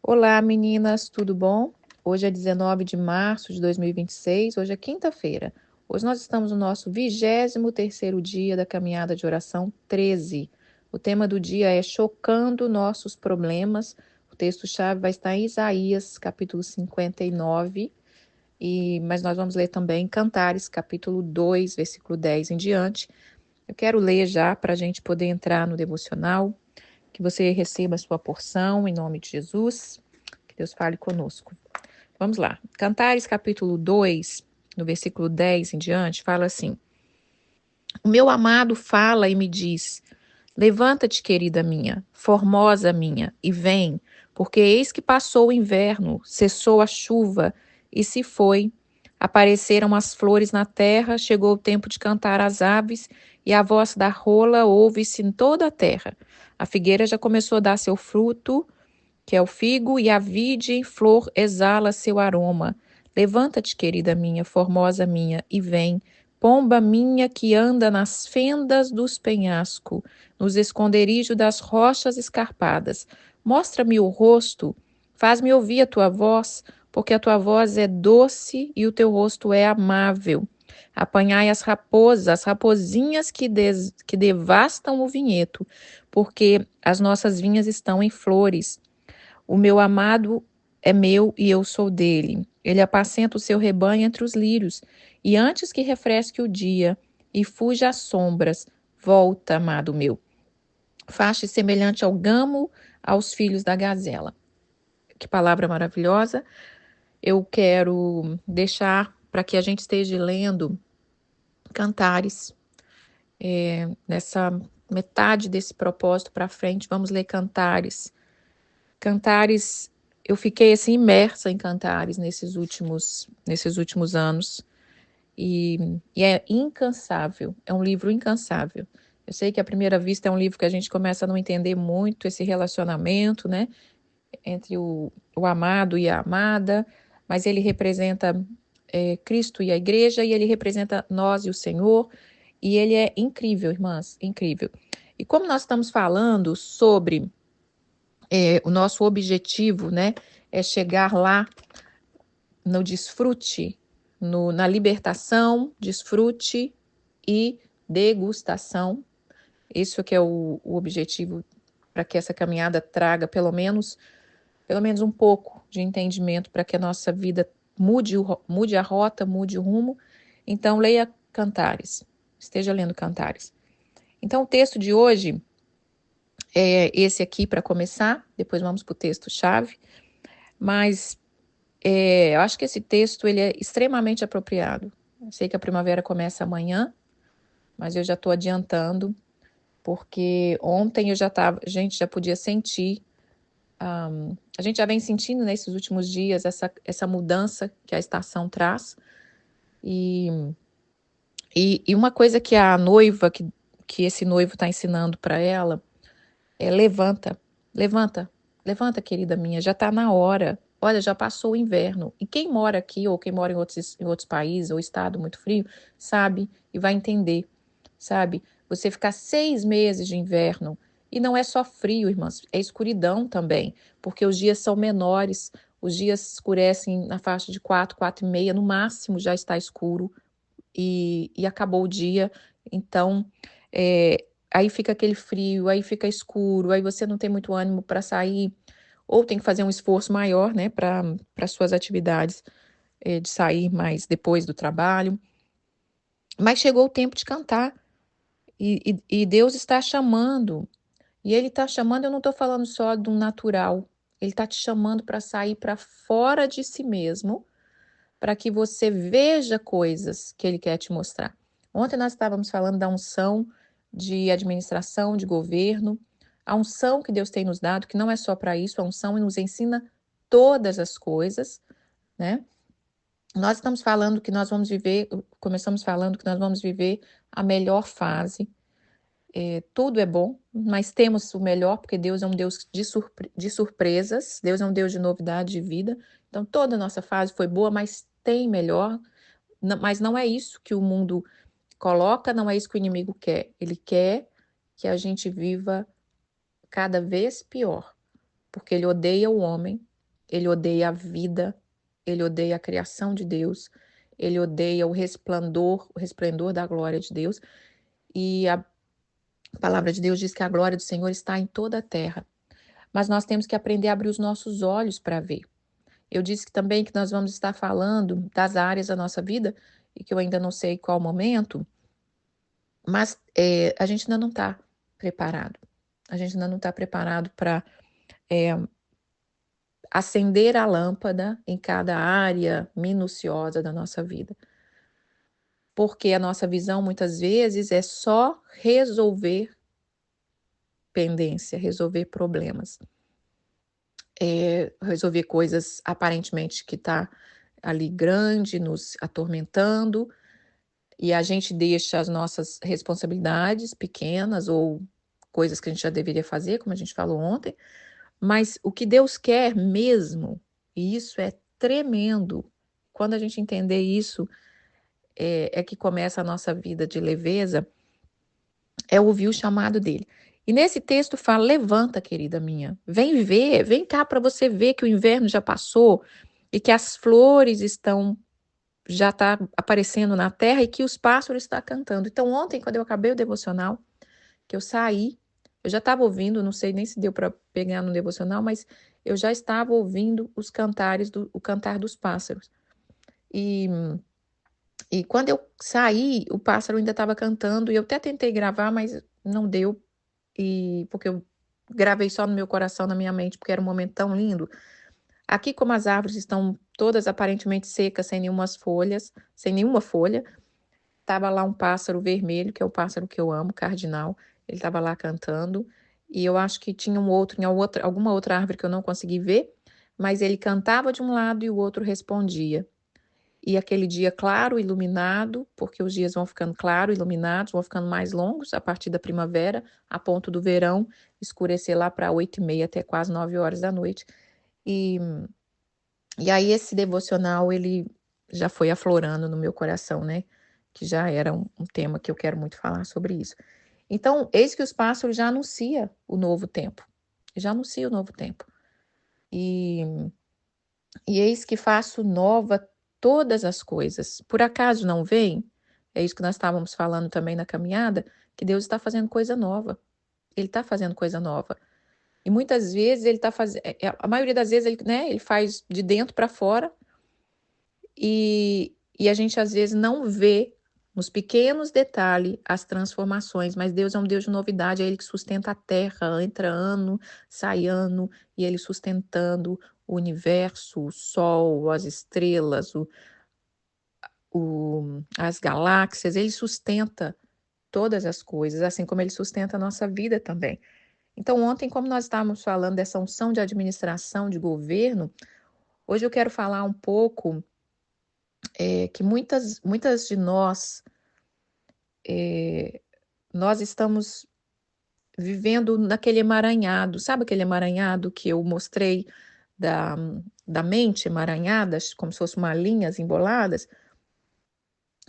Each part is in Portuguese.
Olá, meninas, tudo bom? Hoje é 19 de março de 2026, hoje é quinta-feira. Hoje nós estamos no nosso 23º dia da caminhada de oração 13. O tema do dia é Chocando Nossos Problemas. O texto-chave vai estar em Isaías, capítulo 59, mas nós vamos ler também Cantares, capítulo 2, versículo 10 em diante. Eu quero ler já para a gente poder entrar no devocional, que você receba a sua porção em nome de Jesus. Que Deus fale conosco. Vamos lá. Cantares capítulo 2, no versículo 10 em diante, fala assim: O meu amado fala e me diz: Levanta-te, querida minha, formosa minha, e vem, porque eis que passou o inverno, cessou a chuva e se foi. Apareceram as flores na terra, chegou o tempo de cantar as aves, e a voz da rola ouve-se em toda a terra. A figueira já começou a dar seu fruto, que é o figo, e a vide em flor exala seu aroma. Levanta-te, querida minha, formosa minha, e vem, pomba minha que anda nas fendas dos penhascos, nos esconderijos das rochas escarpadas. Mostra-me o rosto, faz-me ouvir a tua voz, porque a tua voz é doce e o teu rosto é amável. Apanhai as rapozinhas que devastam o vinhedo, porque as nossas vinhas estão em flores. O meu amado é meu e eu sou dele. Ele apacenta o seu rebanho entre os lírios. E antes que refresque o dia e fuja as sombras, volta, amado meu. Faz-te semelhante ao gamo, aos filhos da gazela. Que palavra maravilhosa. Eu quero deixar para que a gente esteja lendo Cantares. Nessa metade desse propósito para frente, vamos ler Cantares. Cantares, eu fiquei assim imersa em Cantares nesses últimos anos e é incansável, é um livro incansável. Eu sei que à primeira vista é um livro que a gente começa a não entender muito esse relacionamento, né, entre o amado e a amada, mas ele representa Cristo e a igreja, e ele representa nós e o Senhor, e ele é incrível, irmãs, incrível. E como nós estamos falando sobre o nosso objetivo, né, é chegar lá no desfrute, na libertação, desfrute e degustação. Isso que é o objetivo para que essa caminhada traga pelo menos um pouco de entendimento para que a nossa vida mude a rota, mude o rumo. Então, leia Cantares, esteja lendo Cantares. Então, o texto de hoje é esse aqui para começar, depois vamos para o texto-chave, mas eu acho que esse texto ele é extremamente apropriado. Eu sei que a primavera começa amanhã, mas eu já estou adiantando, porque ontem a gente já podia sentir, a gente já vem sentindo nesses últimos dias essa mudança que a estação traz. E uma coisa que a noiva, que esse noivo está ensinando para ela, é levanta, levanta, levanta, querida minha, já está na hora. Olha, já passou o inverno. E quem mora aqui, ou quem mora em outros países, ou estado muito frio, sabe e vai entender, sabe? Você ficar 6 meses de inverno, e não é só frio, irmãs, é escuridão também, porque os dias são menores, os dias escurecem na faixa de 4, 4:30, no máximo já está escuro, e acabou o dia. Então, aí fica aquele frio, aí fica escuro, aí você não tem muito ânimo para sair, ou tem que fazer um esforço maior, né, para suas atividades, de sair mais depois do trabalho. Mas chegou o tempo de cantar, e Deus está chamando, e Ele está chamando, eu não estou falando só do natural, Ele está te chamando para sair para fora de si mesmo, para que você veja coisas que Ele quer te mostrar. Ontem nós estávamos falando da unção de administração, de governo, a unção que Deus tem nos dado, que não é só para isso, a unção nos ensina todas as coisas, né? Nós estamos falando que nós vamos viver, começamos falando que nós vamos viver a melhor fase. Tudo é bom, mas temos o melhor, porque Deus é um Deus de surpresas, Deus é um Deus de novidade de vida. Então, toda a nossa fase foi boa, mas tem melhor. Mas não é isso que o mundo coloca, não é isso que o inimigo quer. Ele quer que a gente viva cada vez pior, porque ele odeia o homem, ele odeia a vida, ele odeia a criação de Deus, ele odeia o resplendor da glória de Deus. E a palavra de Deus diz que a glória do Senhor está em toda a terra. Mas nós temos que aprender a abrir os nossos olhos para ver. Eu disse também que nós vamos estar falando das áreas da nossa vida, e que eu ainda não sei qual momento, mas a gente ainda não está preparado. A gente ainda não está preparado para acender a lâmpada em cada área minuciosa da nossa vida. Porque a nossa visão, muitas vezes, é só resolver pendência, resolver problemas. Resolver coisas aparentemente que está ali grande, nos atormentando, e a gente deixa as nossas responsabilidades pequenas ou coisas que a gente já deveria fazer, como a gente falou ontem, mas o que Deus quer mesmo, e isso é tremendo, quando a gente entender isso, é que começa a nossa vida de leveza, é ouvir o chamado dele. E nesse texto fala, levanta, querida minha, vem ver, vem cá para você ver que o inverno já passou e que as flores já está aparecendo na terra e que os pássaros estão cantando. Então ontem, quando eu acabei o devocional, que eu saí, eu já estava ouvindo, não sei nem se deu para pegar no devocional, mas eu já estava ouvindo os cantares, o cantar dos pássaros. E quando eu saí, o pássaro ainda estava cantando, e eu até tentei gravar, mas não deu, porque eu gravei só no meu coração, na minha mente, porque era um momento tão lindo. Aqui, como as árvores estão todas aparentemente secas, sem nenhuma folha, estava lá um pássaro vermelho, que é o pássaro que eu amo, cardinal, ele estava lá cantando, e eu acho que tinha um outro, alguma outra árvore que eu não consegui ver, mas ele cantava de um lado e o outro respondia. E aquele dia claro, iluminado, porque os dias vão ficando claros, iluminados, vão ficando mais longos a partir da primavera, a ponto do verão escurecer lá para 8h30 até quase 9 horas da noite. E aí esse devocional, ele já foi aflorando no meu coração, né? Que já era um tema que eu quero muito falar sobre isso. Então, eis que os pássaros já anuncia o novo tempo. Já anuncia o novo tempo. E eis que faço nova todas as coisas. Por acaso não vem? É isso que nós estávamos falando também na caminhada, que Deus está fazendo coisa nova. Ele está fazendo coisa nova. E muitas vezes ele está fazendo, a maioria das vezes ele faz de dentro para fora, e a gente às vezes não vê nos pequenos detalhes as transformações, mas Deus é um Deus de novidade, é Ele que sustenta a terra, entra ano, sai ano, e Ele sustentando o universo, o sol, as estrelas, as galáxias, Ele sustenta todas as coisas, assim como Ele sustenta a nossa vida também. Então ontem, como nós estávamos falando dessa unção de administração, de governo, hoje eu quero falar um pouco que muitas de nós estamos vivendo naquele emaranhado. Sabe aquele emaranhado que eu mostrei da, da mente emaranhada, como se fossem uma linhas emboladas?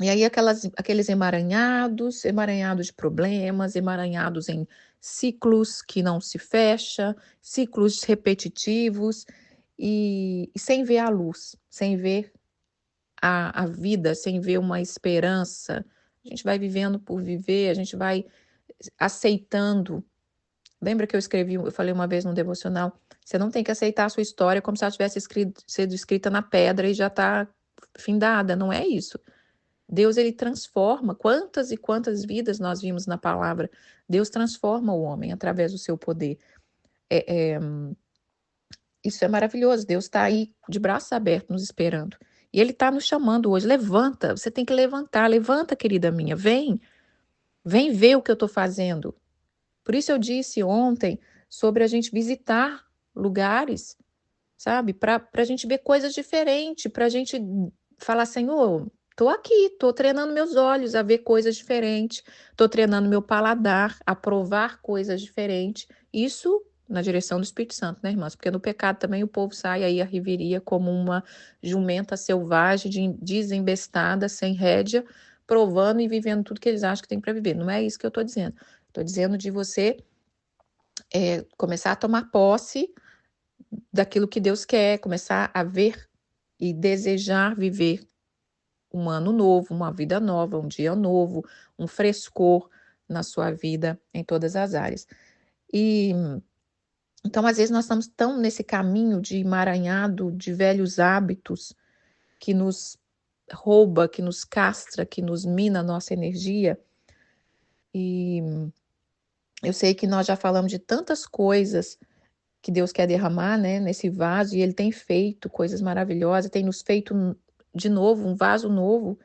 E aí aqueles emaranhados de problemas, emaranhados em ciclos que não se fecha, ciclos repetitivos, e sem ver a luz, sem ver a vida, sem ver uma esperança. A gente vai vivendo por viver, a gente vai aceitando. Lembra que eu falei uma vez no devocional, você não tem que aceitar a sua história como se ela tivesse sido escrita na pedra e já está findada, não é isso. Deus, ele transforma, quantas e quantas vidas nós vimos na palavra. Deus transforma o homem através do seu poder. Isso é maravilhoso, Deus está aí de braços abertos nos esperando. E Ele está nos chamando hoje, levanta, você tem que levantar, levanta, querida minha, vem ver o que eu estou fazendo. Por isso eu disse ontem sobre a gente visitar lugares, sabe, para a gente ver coisas diferentes, para a gente falar, Senhor, estou aqui, estou treinando meus olhos a ver coisas diferentes, estou treinando meu paladar a provar coisas diferentes. Isso na direção do Espírito Santo, né, irmãs? Porque no pecado também o povo sai aí a riveria como uma jumenta selvagem, desembestada, sem rédea, provando e vivendo tudo que eles acham que tem para viver. Não é isso que eu estou dizendo. Estou dizendo de você começar a tomar posse daquilo que Deus quer, começar a ver e desejar viver um ano novo, uma vida nova, um dia novo, um frescor na sua vida em todas as áreas. E então, às vezes, nós estamos tão nesse caminho de emaranhado de velhos hábitos que nos rouba, que nos castra, que nos mina a nossa energia. E eu sei que nós já falamos de tantas coisas que Deus quer derramar, né, nesse vaso, e Ele tem feito coisas maravilhosas, tem nos feito de novo, um vaso novo.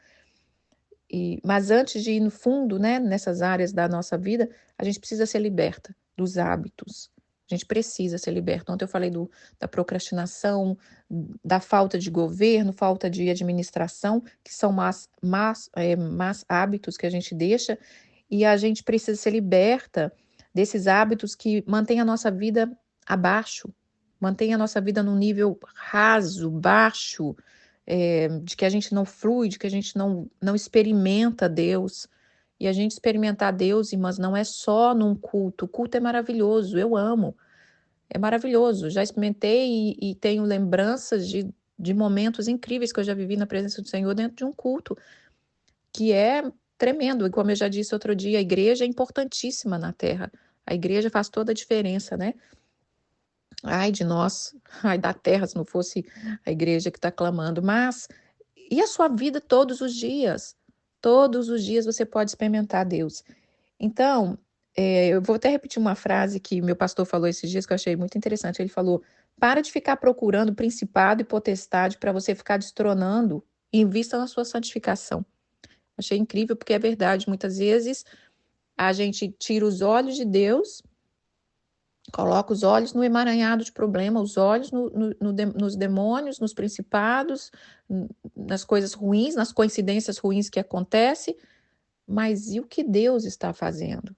Mas antes de ir no fundo, né, nessas áreas da nossa vida, a gente precisa ser liberta dos hábitos. A gente precisa ser liberta. Ontem eu falei da procrastinação, da falta de governo, falta de administração, que são más hábitos que a gente deixa, e a gente precisa ser liberta desses hábitos que mantêm a nossa vida abaixo, mantém a nossa vida num nível raso, baixo, de que a gente não flui, de que a gente não experimenta Deus. E a gente experimentar Deus, mas não é só num culto. O culto é maravilhoso, eu amo. É maravilhoso. Já experimentei e tenho lembranças de momentos incríveis que eu já vivi na presença do Senhor dentro de um culto, que é tremendo. E como eu já disse outro dia, a igreja é importantíssima na terra. A igreja faz toda a diferença, né? Ai de nós, ai da terra, se não fosse a igreja que está clamando. Mas, e a sua vida todos os dias? Todos os dias você pode experimentar Deus. Então, eu vou até repetir uma frase que meu pastor falou esses dias que eu achei muito interessante. Ele falou: para de ficar procurando principado e potestade para você ficar destronando e invista na sua santificação. Achei incrível porque é verdade. Muitas vezes a gente tira os olhos de Deus, coloca os olhos no emaranhado de problema, os olhos nos demônios, nos principados, nas coisas ruins, nas coincidências ruins que acontecem, mas e o que Deus está fazendo?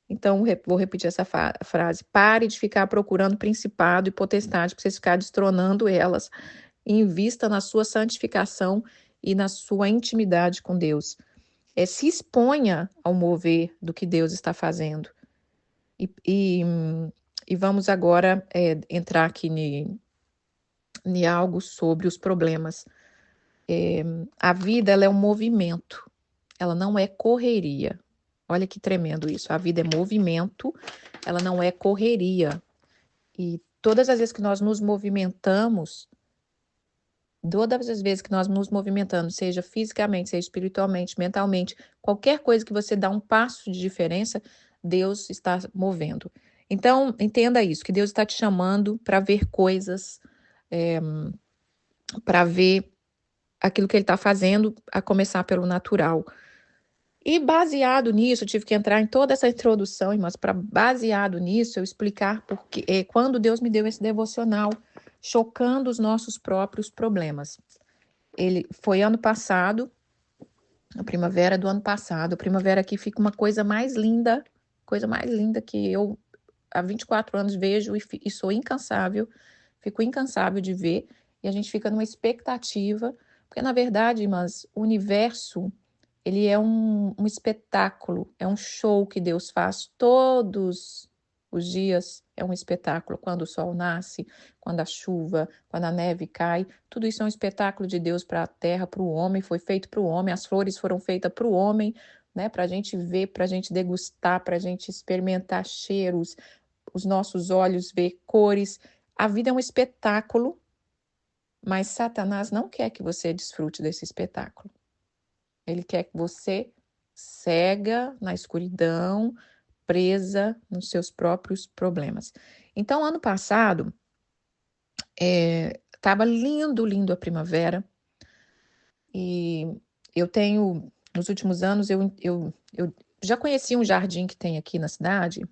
Então, vou repetir essa frase: pare de ficar procurando principado e potestade para vocês ficar destronando elas, e invista na sua santificação e na sua intimidade com Deus. Se exponha ao mover do que Deus está fazendo. E vamos agora entrar aqui em algo sobre os problemas. A vida, ela é um movimento, ela não é correria. Olha que tremendo isso. A vida é movimento, ela não é correria. E todas as vezes que nós nos movimentamos, seja fisicamente, seja espiritualmente, mentalmente, qualquer coisa que você dá um passo de diferença, Deus está movendo. Então, entenda isso, que Deus está te chamando para ver coisas, para ver aquilo que Ele está fazendo, a começar pelo natural. E baseado nisso, eu tive que entrar em toda essa introdução, irmãs, para baseado nisso, eu explicar porque quando Deus me deu esse devocional, chocando os nossos próprios problemas. Ele foi ano passado, a primavera do ano passado. A primavera aqui fica uma coisa mais linda que eu há 24 anos vejo e sou incansável, fico incansável de ver, e a gente fica numa expectativa, porque na verdade, irmãs, o universo, ele é um espetáculo, é um show que Deus faz todos os dias, é um espetáculo. Quando o sol nasce, quando a chuva, quando a neve cai, tudo isso é um espetáculo de Deus para a terra, para o homem, foi feito para o homem, as flores foram feitas para o homem, né? Para a gente ver, para a gente degustar, para a gente experimentar cheiros, os nossos olhos ver cores. A vida é um espetáculo, mas Satanás não quer que você desfrute desse espetáculo. Ele quer que você cega na escuridão, presa nos seus próprios problemas. Então, ano passado, estava lindo a primavera, e eu tenho, nos últimos anos, eu já conheci um jardim que tem aqui na cidade,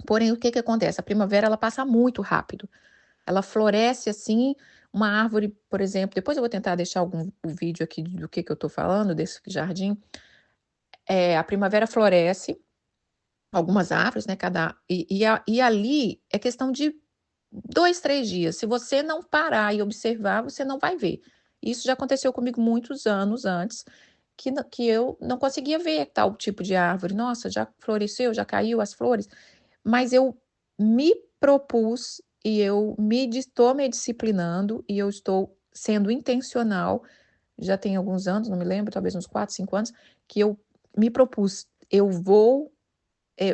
porém, o que acontece? A primavera, ela passa muito rápido. Ela floresce assim, uma árvore, por exemplo, depois eu vou tentar deixar o vídeo aqui do que eu estou falando, desse jardim. A primavera floresce, algumas árvores, né? E ali é questão de 2, 3 dias. Se você não parar e observar, você não vai ver. Isso já aconteceu comigo muitos anos antes, que eu não conseguia ver tal tipo de árvore. Nossa, já floresceu, já caiu as flores. Mas eu me propus e eu estou me disciplinando e eu estou sendo intencional. Já tem alguns anos, não me lembro, talvez uns 4, 5 anos, que eu me propus, eu vou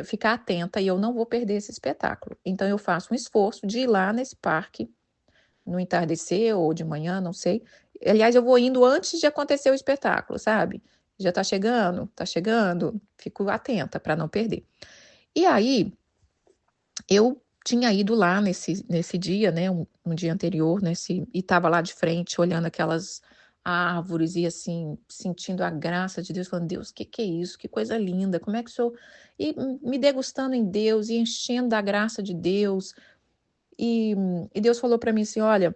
ficar atenta e eu não vou perder esse espetáculo. Então eu faço um esforço de ir lá nesse parque no entardecer ou de manhã, não sei. Aliás, eu vou indo antes de acontecer o espetáculo, sabe? Já tá chegando, fico atenta para não perder. E aí, eu tinha ido lá nesse dia, né, um dia anterior, e estava lá de frente, olhando aquelas árvores e assim, sentindo a graça de Deus, falando, Deus, o que que é isso? Que coisa linda, como é que o Senhor... E me degustando em Deus, e enchendo da graça de Deus, e Deus falou para mim assim, olha,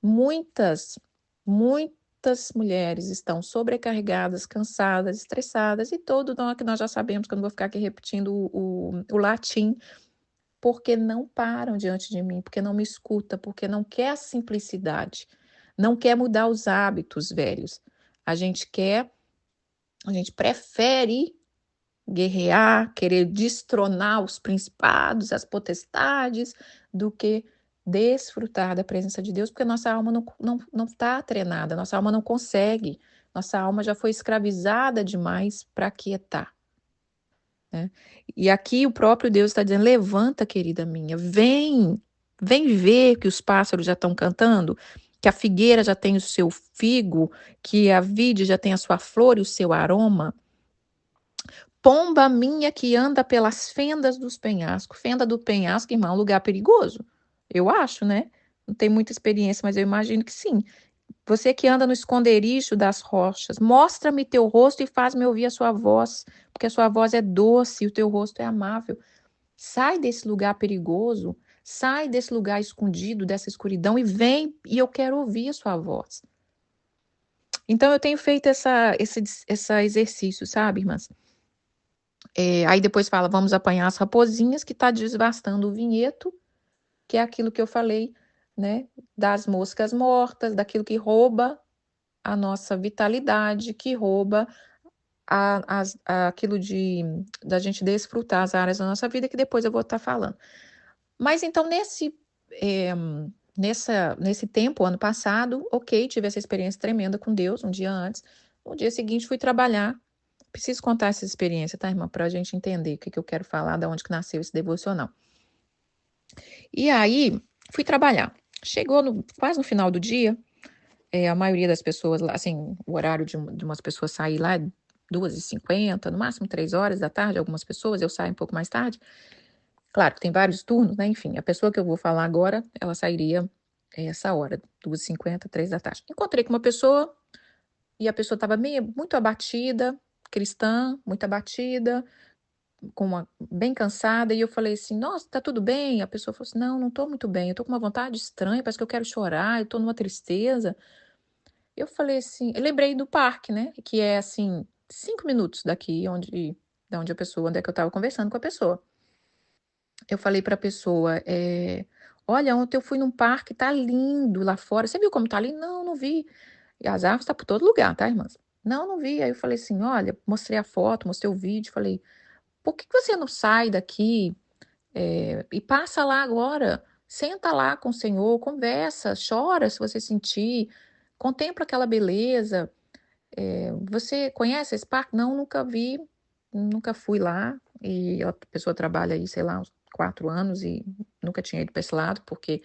muitas, muitas mulheres estão sobrecarregadas, cansadas, estressadas, e todo nós que nós já sabemos, que eu não vou ficar aqui repetindo o latim, porque não param diante de mim, porque não me escuta, porque não quer a simplicidade, não quer mudar os hábitos velhos. A gente quer, a gente prefere guerrear, querer destronar os principados, as potestades, do que desfrutar da presença de Deus, porque nossa alma não está treinada, nossa alma não consegue, nossa alma já foi escravizada demais para quietar. Né? E aqui o próprio Deus está dizendo, levanta, querida minha, vem ver que os pássaros já estão cantando, que a figueira já tem o seu figo, que a vide já tem a sua flor e o seu aroma. Pomba minha que anda pelas fendas dos penhascos. Fenda do penhasco, irmão, é um lugar perigoso. Eu acho, né? Não tenho muita experiência, mas eu imagino que sim. Você que anda no esconderijo das rochas, mostra-me teu rosto e faz-me ouvir a sua voz, porque a sua voz é doce e o teu rosto é amável. Sai desse lugar perigoso, sai desse lugar escondido, dessa escuridão e vem, e eu quero ouvir a sua voz. Então eu tenho feito esse exercício, sabe, irmãs? Aí depois fala, vamos apanhar as raposinhas, que está desvastando o vinheto, que é aquilo que eu falei, né? Das moscas mortas, daquilo que rouba a nossa vitalidade, que rouba aquilo da gente desfrutar as áreas da nossa vida, que depois eu vou estar falando. Mas então, é, nesse tempo, ano passado, ok, tive essa experiência tremenda com Deus, um dia antes. No dia seguinte, fui trabalhar. Preciso contar essa experiência, tá, irmã? Para a gente entender o que eu quero falar, da onde que nasceu esse devocional. E aí, fui trabalhar. Chegou quase no final do dia, a maioria das pessoas, assim, o horário de umas pessoas sair lá é 2h50, no máximo 3 horas da tarde, algumas pessoas, eu saio um pouco mais tarde. Claro que tem vários turnos, né? Enfim, a pessoa que eu vou falar agora, ela sairia essa hora, 2h50, 3 da tarde. Encontrei com uma pessoa e a pessoa estava muito abatida, cristã, muito abatida, bem cansada, e eu falei assim, nossa, tá tudo bem? A pessoa falou assim, não tô muito bem, eu tô com uma vontade estranha, parece que eu quero chorar, eu tô numa tristeza. Eu falei assim, eu lembrei do parque, né? Que é assim, 5 minutos daqui, da onde onde é que eu tava conversando com a pessoa. Eu falei pra pessoa, olha, ontem eu fui num parque, tá lindo lá fora. Você viu como tá lindo? Não, não vi. E as árvores tá por todo lugar, tá, irmãs? Não, não vi. Aí eu falei assim, olha, mostrei a foto, mostrei o vídeo, falei, por que você não sai daqui e passa lá agora? Senta lá com o Senhor, conversa, chora se você sentir, contempla aquela beleza. Você conhece esse parque? Não, nunca vi, nunca fui lá. E a pessoa trabalha aí, sei lá, uns 4 anos e nunca tinha ido para esse lado, porque,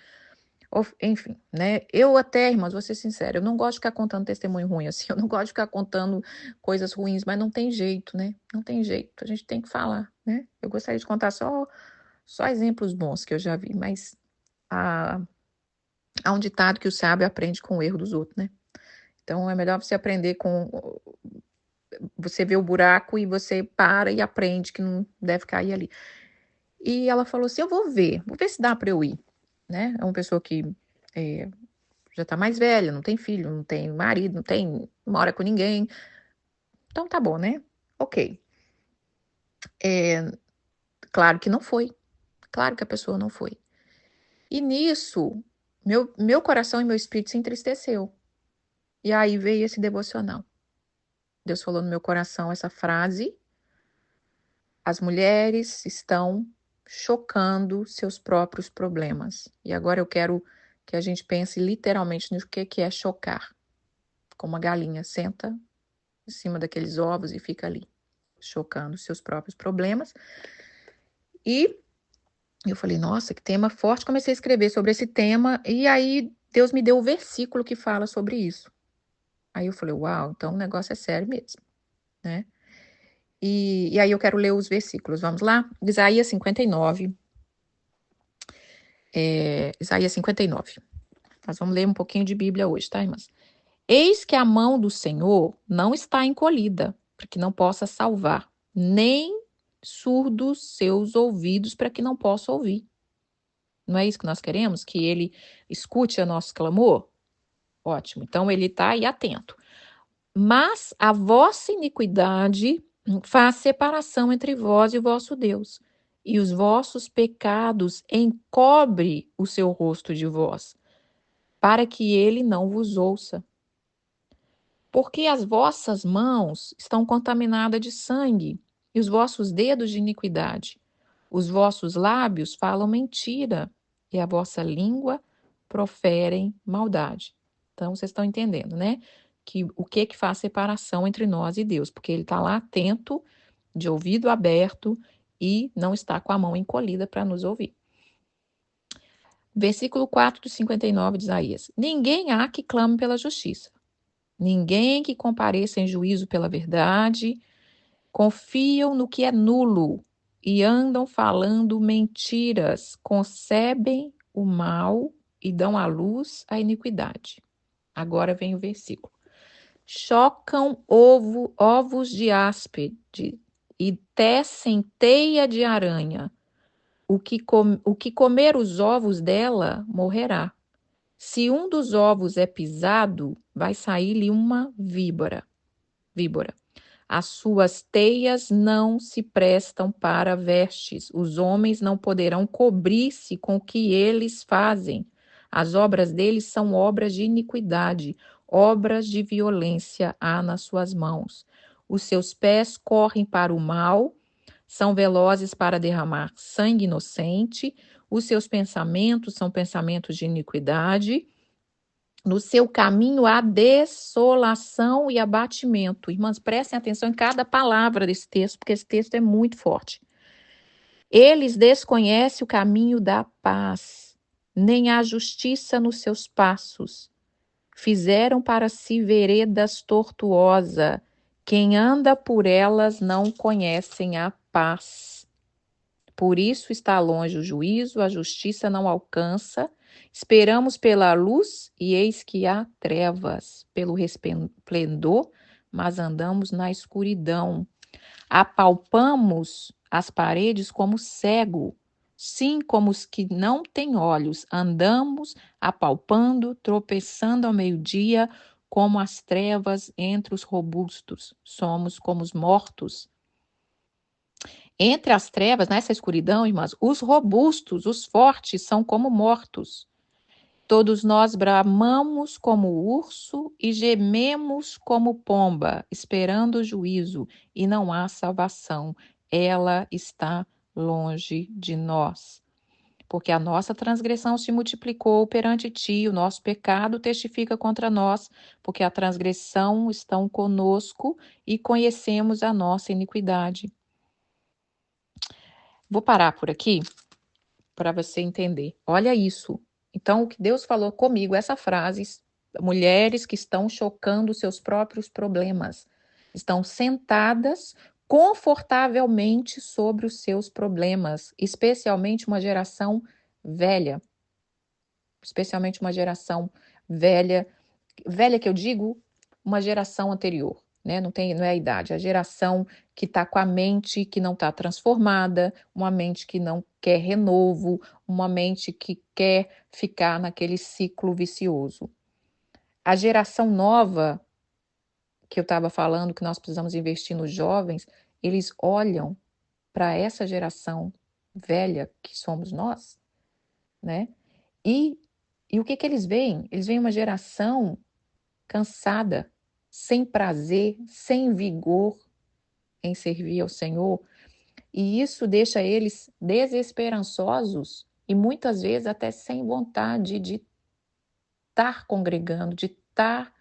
enfim, né? Eu até, irmãos, vou ser sincera, eu não gosto de ficar contando testemunho ruim, assim, eu não gosto de ficar contando coisas ruins, mas não tem jeito, né? Não tem jeito, a gente tem que falar, né? Eu gostaria de contar só exemplos bons que eu já vi, mas há, há um ditado que o sábio aprende com o erro dos outros, né? Então é melhor você aprender com. Você vê o buraco e você para e aprende que não deve cair ali. E ela falou assim: eu vou ver se dá para eu ir. Né? É uma pessoa que é, já tá mais velha, não tem filho, não tem marido, não mora com ninguém. Então tá bom, né? Ok. Claro que não foi. Claro que a pessoa não foi. E nisso, meu coração e meu espírito se entristeceu. E aí veio esse devocional. Deus falou no meu coração essa frase: as mulheres estão chocando seus próprios problemas. E agora eu quero que a gente pense literalmente no que é chocar. Como uma galinha senta em cima daqueles ovos e fica ali, chocando seus próprios problemas. E eu falei, nossa, que tema forte. Comecei a escrever sobre esse tema e aí Deus me deu o versículo que fala sobre isso. Aí eu falei, uau, então o negócio é sério mesmo, né? E aí eu quero ler os versículos, vamos lá? Isaías 59. Isaías 59. Nós vamos ler um pouquinho de Bíblia hoje, tá, irmãs? Eis que a mão do Senhor não está encolhida, para que não possa salvar, nem surdos seus ouvidos, para que não possa ouvir. Não é isso que nós queremos? Que ele escute o nosso clamor? Ótimo, então ele está aí atento. Mas a vossa iniquidade faz separação entre vós e o vosso Deus, e os vossos pecados encobre o seu rosto de vós, para que ele não vos ouça. Porque as vossas mãos estão contaminadas de sangue, e os vossos dedos de iniquidade. Os vossos lábios falam mentira, e a vossa língua proferem maldade. Então, vocês estão entendendo, né? Que o que faz separação entre nós e Deus, porque ele está lá atento, de ouvido aberto, e não está com a mão encolhida para nos ouvir. Versículo 4 do 59 de Isaías. Ninguém há que clame pela justiça. Ninguém que compareça em juízo pela verdade, confiam no que é nulo e andam falando mentiras, concebem o mal e dão à luz a iniquidade. Agora vem o versículo. Chocam ovos de áspide e tecem teia de aranha. O que comer os ovos dela morrerá. Se um dos ovos é pisado, vai sair-lhe uma víbora. As suas teias não se prestam para vestes. Os homens não poderão cobrir-se com o que eles fazem. As obras deles são obras de iniquidade, obras de violência há nas suas mãos. Os seus pés correm para o mal, são velozes para derramar sangue inocente. Os seus pensamentos são pensamentos de iniquidade. No seu caminho há desolação e abatimento. Irmãs, prestem atenção em cada palavra desse texto, porque esse texto é muito forte. Eles desconhecem o caminho da paz, nem há justiça nos seus passos. Fizeram para si veredas tortuosas. Quem anda por elas não conhecem a paz. Por isso está longe o juízo, a justiça não alcança. Esperamos pela luz e eis que há trevas, pelo resplendor, mas andamos na escuridão. Apalpamos as paredes como cego, sim, como os que não têm olhos. Andamos apalpando, tropeçando ao meio-dia, como as trevas entre os robustos. Somos como os mortos. Entre as trevas, nessa escuridão, irmãs, os robustos, os fortes, são como mortos. Todos nós bramamos como urso e gememos como pomba, esperando o juízo, e não há salvação. Ela está longe de nós. Porque a nossa transgressão se multiplicou perante ti, o nosso pecado testifica contra nós, porque a transgressão está conosco e conhecemos a nossa iniquidade. Vou parar por aqui para você entender. Olha isso. Então, o que Deus falou comigo, essa frase, mulheres que estão chocando seus próprios problemas, estão sentadas confortavelmente sobre os seus problemas, especialmente uma geração velha. Especialmente uma geração velha, velha que eu digo, uma geração anterior. Né? Não é a idade, é a geração que está com a mente que não está transformada, uma mente que não quer renovo, uma mente que quer ficar naquele ciclo vicioso. A geração nova, que eu estava falando, que nós precisamos investir nos jovens, eles olham para essa geração velha que somos nós, né? E o que eles veem? Eles veem uma geração cansada, sem prazer, sem vigor em servir ao Senhor. E isso deixa eles desesperançosos e muitas vezes até sem vontade de estar congregando, de estar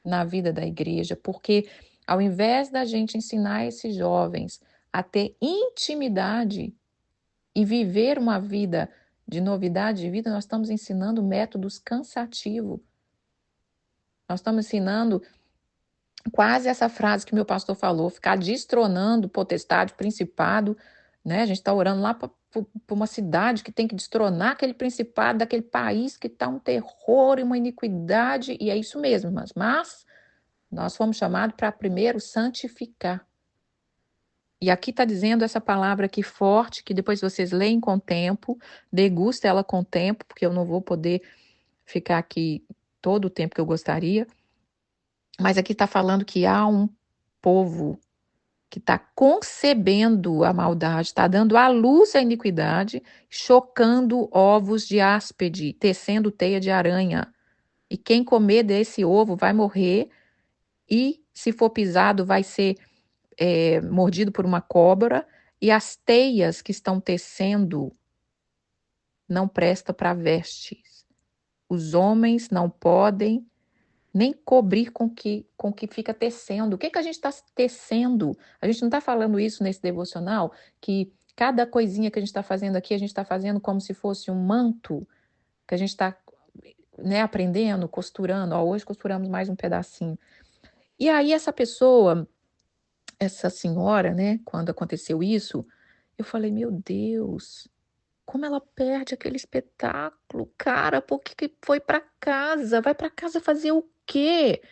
na vida da igreja, porque ao invés da gente ensinar esses jovens a ter intimidade e viver uma vida de novidade de vida, nós estamos ensinando métodos cansativos. Nós estamos ensinando quase essa frase que meu pastor falou, ficar destronando potestade, principado, né? A gente está orando lá para uma cidade que tem que destronar aquele principado daquele país que está um terror e uma iniquidade, e é isso mesmo, mas nós fomos chamados para primeiro santificar. E aqui está dizendo essa palavra aqui forte, que depois vocês leem com o tempo, degusta ela com o tempo, porque eu não vou poder ficar aqui todo o tempo que eu gostaria. Mas aqui está falando que há um povo que está concebendo a maldade, está dando à luz a iniquidade, chocando ovos de áspide, tecendo teia de aranha. E quem comer desse ovo vai morrer, e se for pisado vai ser mordido por uma cobra, e as teias que estão tecendo não presta para vestes. Os homens não podem nem cobrir com que fica tecendo. O que a gente está tecendo? A gente não está falando isso nesse devocional, que cada coisinha que a gente está fazendo aqui, a gente está fazendo como se fosse um manto, que a gente está, né, aprendendo, costurando. Ó, hoje costuramos mais um pedacinho. E aí essa pessoa, essa senhora, né, quando aconteceu isso, eu falei, meu Deus, como ela perde aquele espetáculo, cara, por que foi para casa? Vai para casa fazer o quê?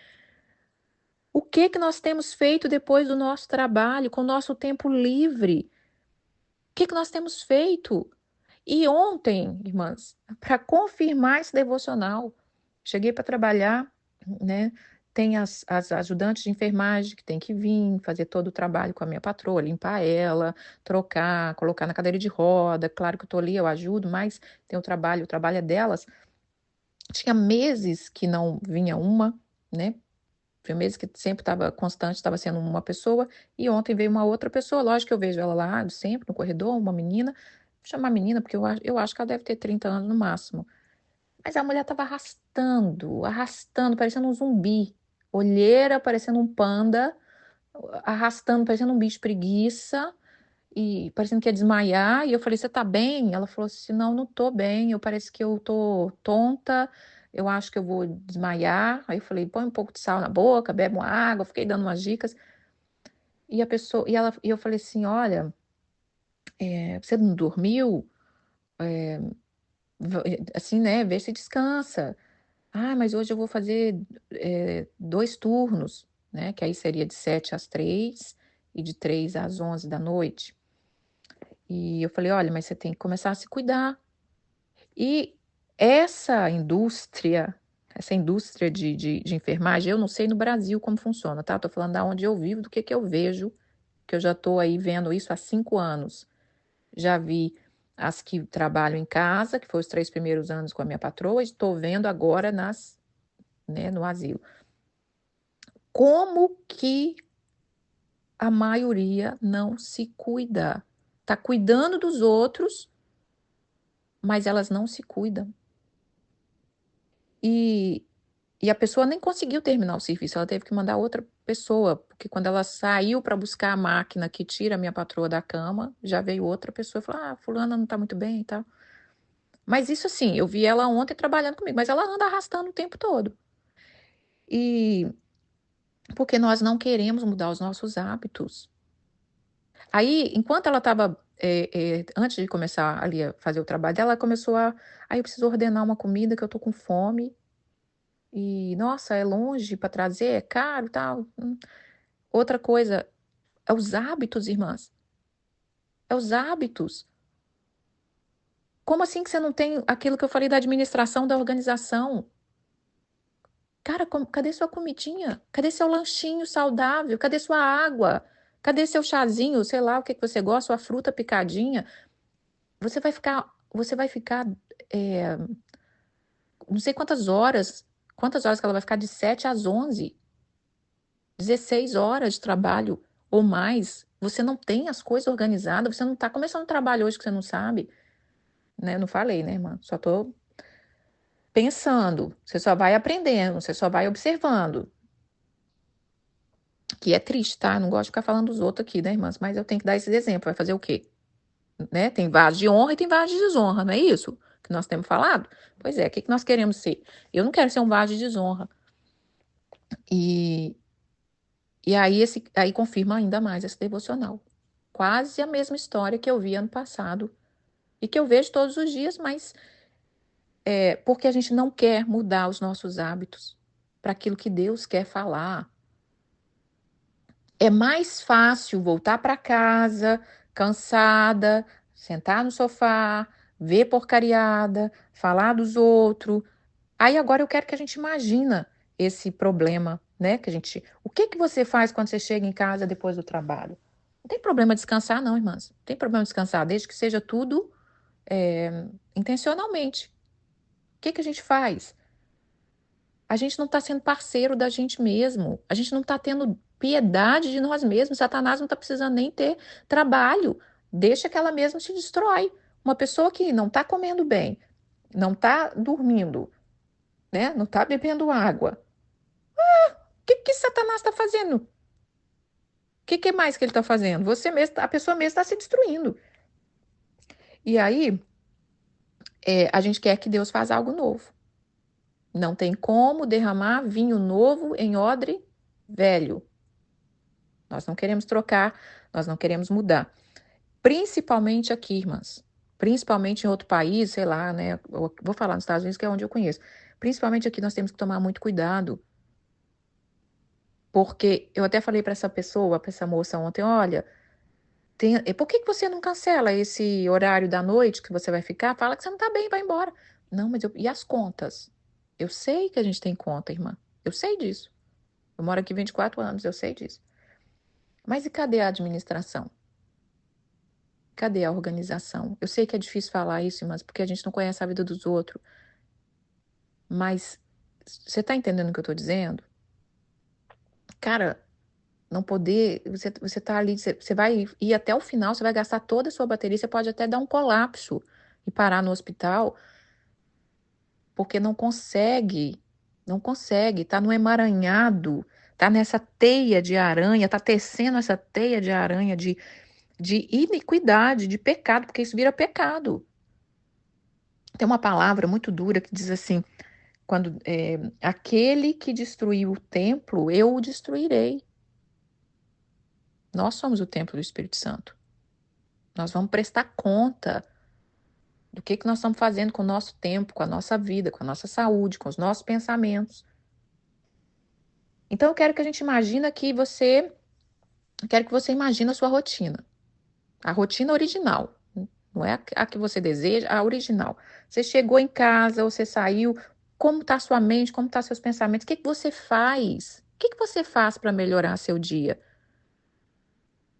O que nós temos feito depois do nosso trabalho, com o nosso tempo livre? O que nós temos feito? E ontem, irmãs, para confirmar esse devocional, cheguei para trabalhar, né? Tem as ajudantes de enfermagem que tem que vir, fazer todo o trabalho com a minha patroa, limpar ela, trocar, colocar na cadeira de roda. Claro que eu estou ali, eu ajudo, mas tem o trabalho é delas. Tinha meses que não vinha uma, né? Foi meses que sempre estava constante, estava sendo uma pessoa, e ontem veio uma outra pessoa. Lógico que eu vejo ela lá sempre no corredor, uma menina. Vou chamar menina, porque eu acho que ela deve ter 30 anos no máximo. Mas a mulher estava arrastando, arrastando, parecendo um zumbi. Olheira, parecendo um panda, arrastando, parecendo um bicho preguiça, e parecendo que ia desmaiar. E eu falei, você tá bem? Ela falou assim, não, não tô bem, parece que eu tô tonta, eu acho que eu vou desmaiar. Aí eu falei, põe um pouco de sal na boca, bebe uma água, fiquei dando umas dicas. E a pessoa, e eu falei assim, olha, você não dormiu? Assim, né, vê se descansa. Ah, mas hoje eu vou fazer 2 turnos, né, que aí seria de 7 às 3 e de 3 às 11 da noite. E eu falei, olha, mas você tem que começar a se cuidar. E essa indústria de enfermagem, eu não sei no Brasil como funciona, tá? Tô falando da onde eu vivo, do que eu vejo, que eu já tô aí vendo isso há 5 anos. Já vi as que trabalham em casa, que foi os 3 primeiros anos com a minha patroa, e estou vendo agora né, no asilo. Como que a maioria não se cuida? Tá cuidando dos outros, mas elas não se cuidam. E E a pessoa nem conseguiu terminar o serviço, ela teve que mandar outra pessoa, porque quando ela saiu para buscar a máquina que tira a minha patroa da cama, já veio outra pessoa e falou: Ah, fulana não tá muito bem e tal. Mas isso assim, eu vi ela ontem trabalhando comigo, mas ela anda arrastando o tempo todo. E porque nós não queremos mudar os nossos hábitos. Aí, enquanto ela estava, antes de começar ali a fazer o trabalho dela, ela começou a. Aí eu preciso ordenar uma comida que eu tô com fome. E, nossa, é longe para trazer, é caro e tal. Outra coisa, é os hábitos, irmãs. É os hábitos. Como assim que você não tem aquilo que eu falei da administração, da organização? Cara, cadê sua comidinha? Cadê seu lanchinho saudável? Cadê sua água? Cadê seu chazinho? Sei lá o que você gosta, sua fruta picadinha. Você vai ficar, é, não sei quantas horas que ela vai ficar de 7 às 11, 16 horas de trabalho ou mais. você não tem as coisas organizadas, você não está começando um trabalho hoje que você não sabe, né? Não falei, né, irmã? Só tô pensando. Você só vai aprendendo, você só vai observando. Que é triste, tá? Não gosto de ficar falando dos outros aqui, né, irmãs? Mas eu tenho que dar esse exemplo. Vai fazer o quê? Né? Tem vaso de honra e tem vaso de desonra, não é isso que nós temos falado? Pois é, o que nós queremos ser? Eu não quero ser um vaso de desonra. E, e aí confirma ainda mais esse devocional. Quase a mesma história que eu vi ano passado e que eu vejo todos os dias, mas é porque a gente não quer mudar os nossos hábitos para aquilo que Deus quer falar. É mais fácil voltar para casa, cansada, sentar no sofá, ver porcariada, falar dos outros. Aí agora eu quero que a gente imagina esse problema, né? O que que você faz quando você chega em casa depois do trabalho? Não tem problema descansar, não, irmãs. Não tem problema descansar, desde que seja tudo intencionalmente. O que que a gente faz? A gente não está sendo parceiro da gente mesmo. A gente não está tendo piedade de nós mesmos. Satanás não está precisando nem ter trabalho. Deixa que ela mesma se destrói. Uma pessoa que não está comendo bem, não está dormindo, né? Não está bebendo água. O que que Satanás está fazendo? O que mais que ele está fazendo? Você mesmo, a pessoa mesmo está se destruindo. E aí, a gente quer que Deus faça algo novo. Não tem como derramar vinho novo em odre velho. Nós não queremos trocar, nós não queremos mudar. Principalmente aqui, irmãs. Principalmente em outro país, sei lá, né? Eu vou falar nos Estados Unidos, que é onde eu conheço. Principalmente aqui, nós temos que tomar muito cuidado. Porque eu até falei para essa pessoa, para essa moça ontem, olha, por que você não cancela esse horário da noite que você vai ficar? Fala que você não tá bem, vai embora. Não, mas e as contas? Eu sei que a gente tem conta, irmã. Eu sei disso. Eu moro aqui 24 anos, eu sei disso. Mas e cadê a administração? Cadê a organização? Eu sei que é difícil falar isso, mas porque a gente não conhece a vida dos outros. Mas você está entendendo o que eu estou dizendo? Cara, não poder. Você tá ali, você vai ir até o final, você vai gastar toda a sua bateria, você pode até dar um colapso e parar no hospital, porque não consegue, tá no emaranhado, tá nessa teia de aranha, tá tecendo essa teia de aranha de iniquidade, de pecado, porque isso vira pecado. Tem uma palavra muito dura que diz assim: quando aquele que destruiu o templo, eu o destruirei. Nós somos o templo do Espírito Santo. Nós vamos prestar conta do que nós estamos fazendo com o nosso tempo, com a nossa vida, com a nossa saúde, com os nossos pensamentos. Então eu quero que a gente quero que você imagine a sua rotina. A rotina original. Não é a que você deseja, a original. Você chegou em casa, você saiu, como está sua mente, como estão seus pensamentos, o que você faz? O que você faz para melhorar seu dia?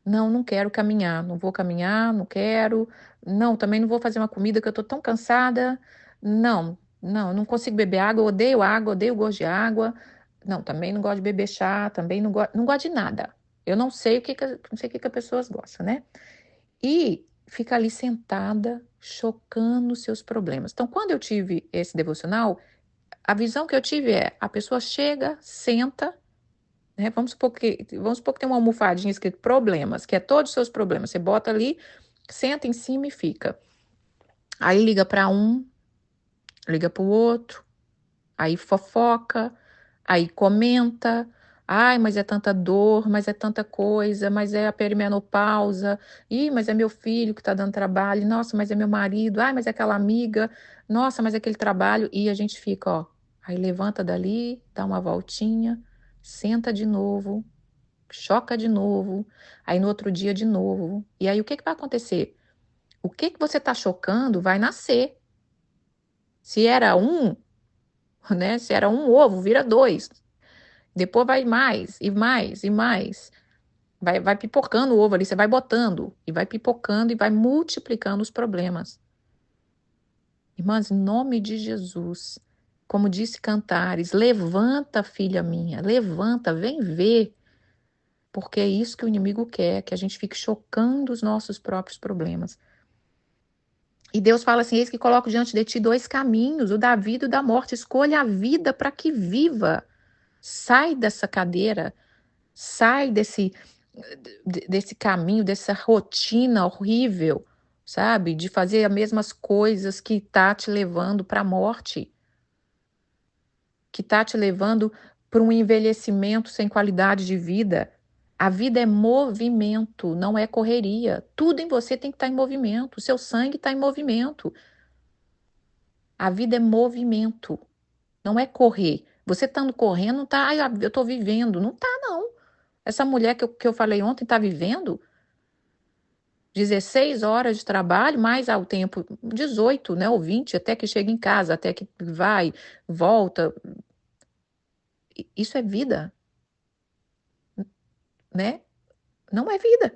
Não, não quero caminhar, não vou caminhar, não quero. Não, também não vou fazer uma comida que eu estou tão cansada. Não, não, não consigo beber água, odeio o gosto de água. Não, também não gosto de beber chá, também não gosto de nada. Eu não sei não sei o que as pessoas gostam, né? E fica ali sentada, chocando os seus problemas. Então, quando eu tive esse devocional, a visão que eu tive é: a pessoa chega, senta, né? Vamos supor que tem uma almofadinha escrito problemas, que é todos os seus problemas. Você bota ali, senta em cima e fica. Aí liga para um, liga para o outro, aí fofoca, aí comenta. Ai, mas é tanta dor, mas é tanta coisa, mas é a perimenopausa. Ih, mas é meu filho que está dando trabalho. Nossa, mas é meu marido. Ai, mas é aquela amiga. Nossa, mas é aquele trabalho. E a gente fica, ó. Aí levanta dali, dá uma voltinha, senta de novo, choca de novo. Aí no outro dia de novo. E aí o que vai acontecer? O que você está chocando vai nascer. Se era um, né? Se era um ovo, vira dois. Depois vai mais, e mais, e mais. Vai pipocando o ovo ali, você vai botando, e vai pipocando, e vai multiplicando os problemas. Irmãs, em nome de Jesus, como disse Cantares, levanta, filha minha, levanta, vem ver. Porque é isso que o inimigo quer, que a gente fique chocando os nossos próprios problemas. E Deus fala assim: eis que coloco diante de ti dois caminhos, o da vida e o da morte. Escolha a vida para que viva. Sai dessa cadeira, sai desse caminho, dessa rotina horrível, sabe? De fazer as mesmas coisas que tá te levando para a morte, que tá te levando para um envelhecimento sem qualidade de vida. A vida é movimento, não é correria. Tudo em você tem que estar em movimento. O seu sangue está em movimento. A vida é movimento, não é correr. Você estando correndo, não tá, eu estou vivendo. Não tá, não. Essa mulher que eu falei ontem está vivendo 16 horas de trabalho, mais ao tempo 18, né, ou 20, até que chega em casa, até que vai, volta. Isso é vida, né? Não é vida.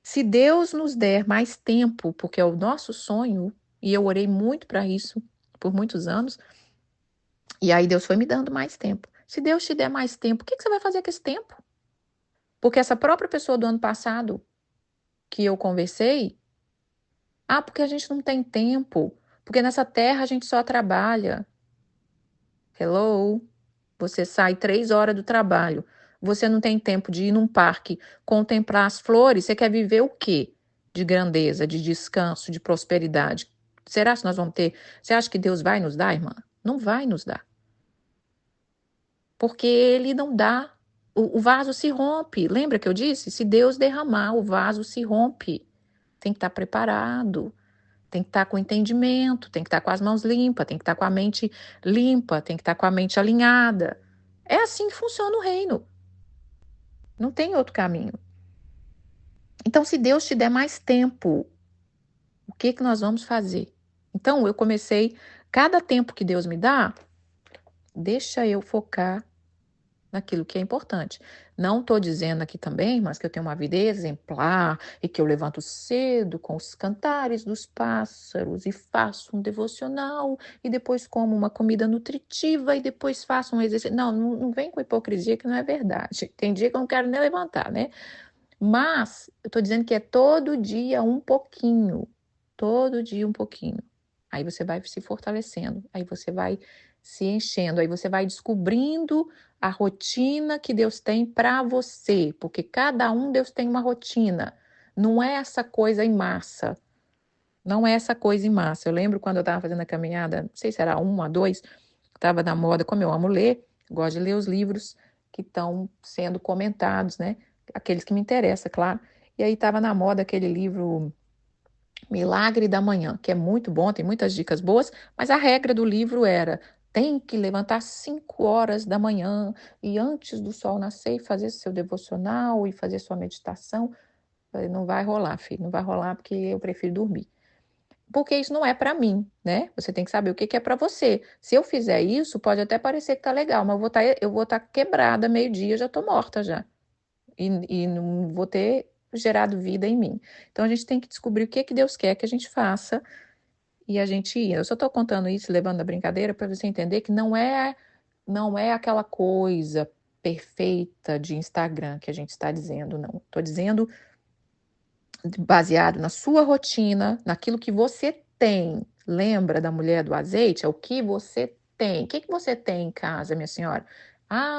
Se Deus nos der mais tempo, porque é o nosso sonho, e eu orei muito para isso por muitos anos, e aí Deus foi me dando mais tempo. Se Deus te der mais tempo, o que você vai fazer com esse tempo? Porque essa própria pessoa do ano passado que eu conversei, porque a gente não tem tempo, porque nessa terra a gente só trabalha. Hello? Você sai 3 horas do trabalho, você não tem tempo de ir num parque, contemplar as flores, você quer viver o quê? De grandeza, de descanso, de prosperidade. Será que nós vamos ter? Você acha que Deus vai nos dar, irmã? Não vai nos dar. Porque ele não dá. O vaso se rompe. Lembra que eu disse? Se Deus derramar, o vaso se rompe. Tem que estar preparado. Tem que estar com entendimento, tem que estar com as mãos limpas, tem que estar com a mente limpa, tem que estar com a mente alinhada. É assim que funciona o reino. Não tem outro caminho. Então, se Deus te der mais tempo, o que que nós vamos fazer? Então, eu comecei, cada tempo que Deus me dá, deixa eu focar naquilo que é importante. Não estou dizendo aqui também, mas que eu tenho uma vida exemplar e que eu levanto cedo com os cantares dos pássaros e faço um devocional e depois como uma comida nutritiva e depois faço um exercício. Não vem com hipocrisia que não é verdade. Tem dia que eu não quero nem levantar, né? Mas eu estou dizendo que é todo dia um pouquinho. Todo dia um pouquinho. Aí você vai se fortalecendo, aí você vai se enchendo, aí você vai descobrindo a rotina que Deus tem para você, porque cada um Deus tem uma rotina. Não é essa coisa em massa. Não é essa coisa em massa. Eu lembro quando eu estava fazendo a caminhada, não sei se era 1 a 2, estava na moda, como eu amo ler, gosto de ler os livros que estão sendo comentados, né? Aqueles que me interessam, claro. E aí estava na moda aquele livro Milagre da Manhã, que é muito bom, tem muitas dicas boas, mas a regra do livro era: tem que levantar 5 horas da manhã e antes do sol nascer fazer seu devocional e fazer sua meditação. Eu falei, não vai rolar, filho, não vai rolar porque eu prefiro dormir. Porque isso não é para mim, né? Você tem que saber o que é para você. Se eu fizer isso, pode até parecer que tá legal, mas eu vou estar quebrada meio-dia, já tô morta já. E não vou ter gerado vida em mim. Então a gente tem que descobrir o que Deus quer que a gente faça e a gente ir. Eu só estou contando isso, levando a brincadeira, para você entender que não é aquela coisa perfeita de Instagram que a gente está dizendo, não. Estou dizendo baseado na sua rotina, naquilo que você tem. Lembra da mulher do azeite? É o que você tem. O que você tem em casa, minha senhora?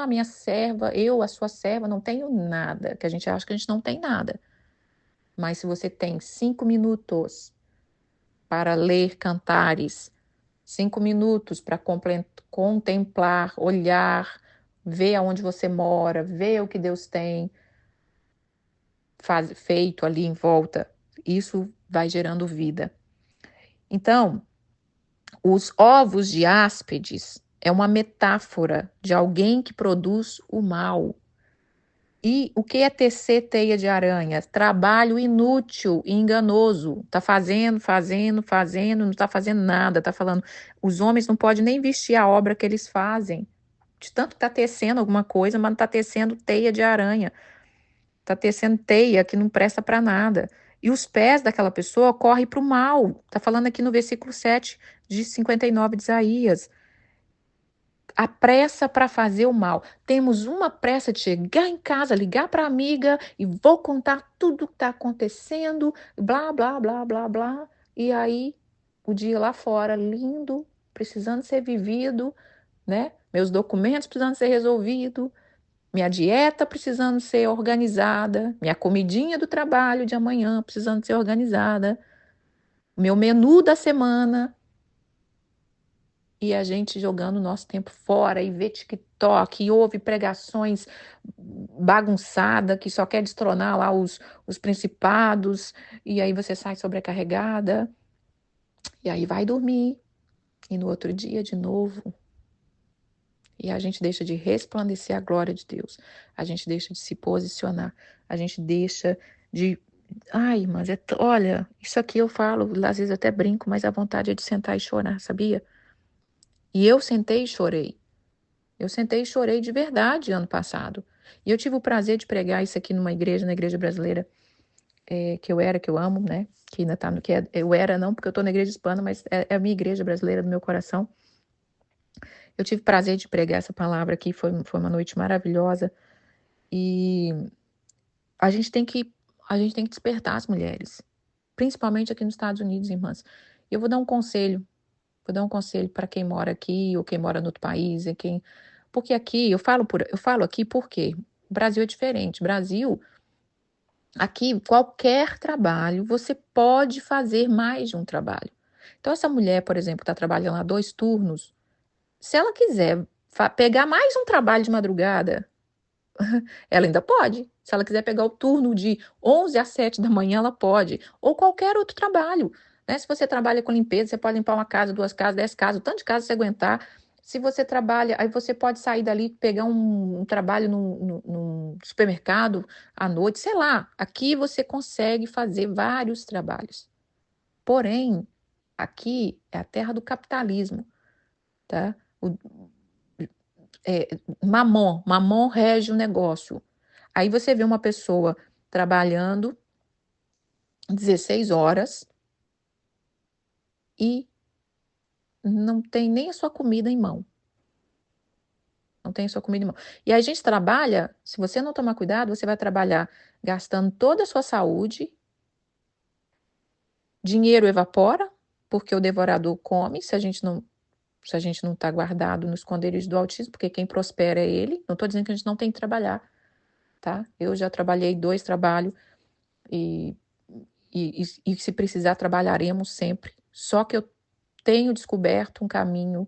Minha serva, a sua serva, não tenho nada. Que a gente acha que a gente não tem nada. Mas se você tem 5 minutos para ler cantares, 5 minutos para contemplar, olhar, ver aonde você mora, ver o que Deus tem feito ali em volta, isso vai gerando vida. Então, os ovos de áspides é uma metáfora de alguém que produz o mal. E o que é tecer teia de aranha? Trabalho inútil e enganoso. Tá fazendo, não está fazendo nada. Tá falando, os homens não podem nem vestir a obra que eles fazem. De tanto que tá tecendo alguma coisa, mas não tá tecendo teia de aranha. Tá tecendo teia que não presta para nada. E os pés daquela pessoa correm para o mal. Tá falando aqui no versículo 7 de 59 de Isaías. a pressa para fazer o mal. Temos uma pressa de chegar em casa, ligar para a amiga e vou contar tudo que está acontecendo, blá, blá, blá, blá, blá. E aí, o dia lá fora, lindo, precisando ser vivido, né? Meus documentos precisando ser resolvidos, minha dieta precisando ser organizada, minha comidinha do trabalho de amanhã precisando ser organizada, meu menu da semana. E a gente jogando o nosso tempo fora e vê TikTok, e ouve pregações bagunçadas, que só quer destronar lá os principados, e aí você sai sobrecarregada, e aí vai dormir, e no outro dia de novo. E a gente deixa de resplandecer a glória de Deus, a gente deixa de se posicionar, a gente deixa de... Ai, mas olha, isso aqui eu falo, às vezes eu até brinco, mas a vontade é de sentar e chorar, sabia? E eu sentei e chorei. Eu sentei e chorei de verdade ano passado. E eu tive o prazer de pregar isso aqui numa igreja, na igreja brasileira, que eu amo, né? Que ainda tá no que é, eu era não, porque eu tô na igreja hispana, mas é a minha igreja brasileira do meu coração. Eu tive o prazer de pregar essa palavra aqui, foi uma noite maravilhosa. E a gente tem que, a gente tem que despertar as mulheres, principalmente aqui nos Estados Unidos, irmãs. Eu vou dar um conselho para quem mora aqui ou quem mora no outro país, porque aqui eu falo aqui porque o Brasil é diferente. Brasil, aqui qualquer trabalho você pode fazer mais de um trabalho. Então essa mulher, por exemplo, que está trabalhando lá 2 turnos, se ela quiser pegar mais um trabalho de madrugada, ela ainda pode. Se ela quiser pegar o turno de 11 às 7 da manhã, ela pode. Ou qualquer outro trabalho. Né? Se você trabalha com limpeza, você pode limpar uma casa, 2 casas, 10 casas, o tanto de casa você aguentar. Se você trabalha, aí você pode sair dali, pegar um trabalho num supermercado à noite, sei lá. Aqui você consegue fazer vários trabalhos. Porém, aqui é a terra do capitalismo, tá? É, mamon rege o negócio. Aí você vê uma pessoa trabalhando 16 horas e não tem nem a sua comida em mão. Não tem a sua comida em mão. E a gente trabalha, se você não tomar cuidado, você vai trabalhar gastando toda a sua saúde, dinheiro evapora, porque o devorador come, se a gente não está guardado no esconderijo do autismo, porque quem prospera é ele. Não estou dizendo que a gente não tem que trabalhar, tá? Eu já trabalhei 2 trabalhos e se precisar trabalharemos sempre. Só que eu tenho descoberto um caminho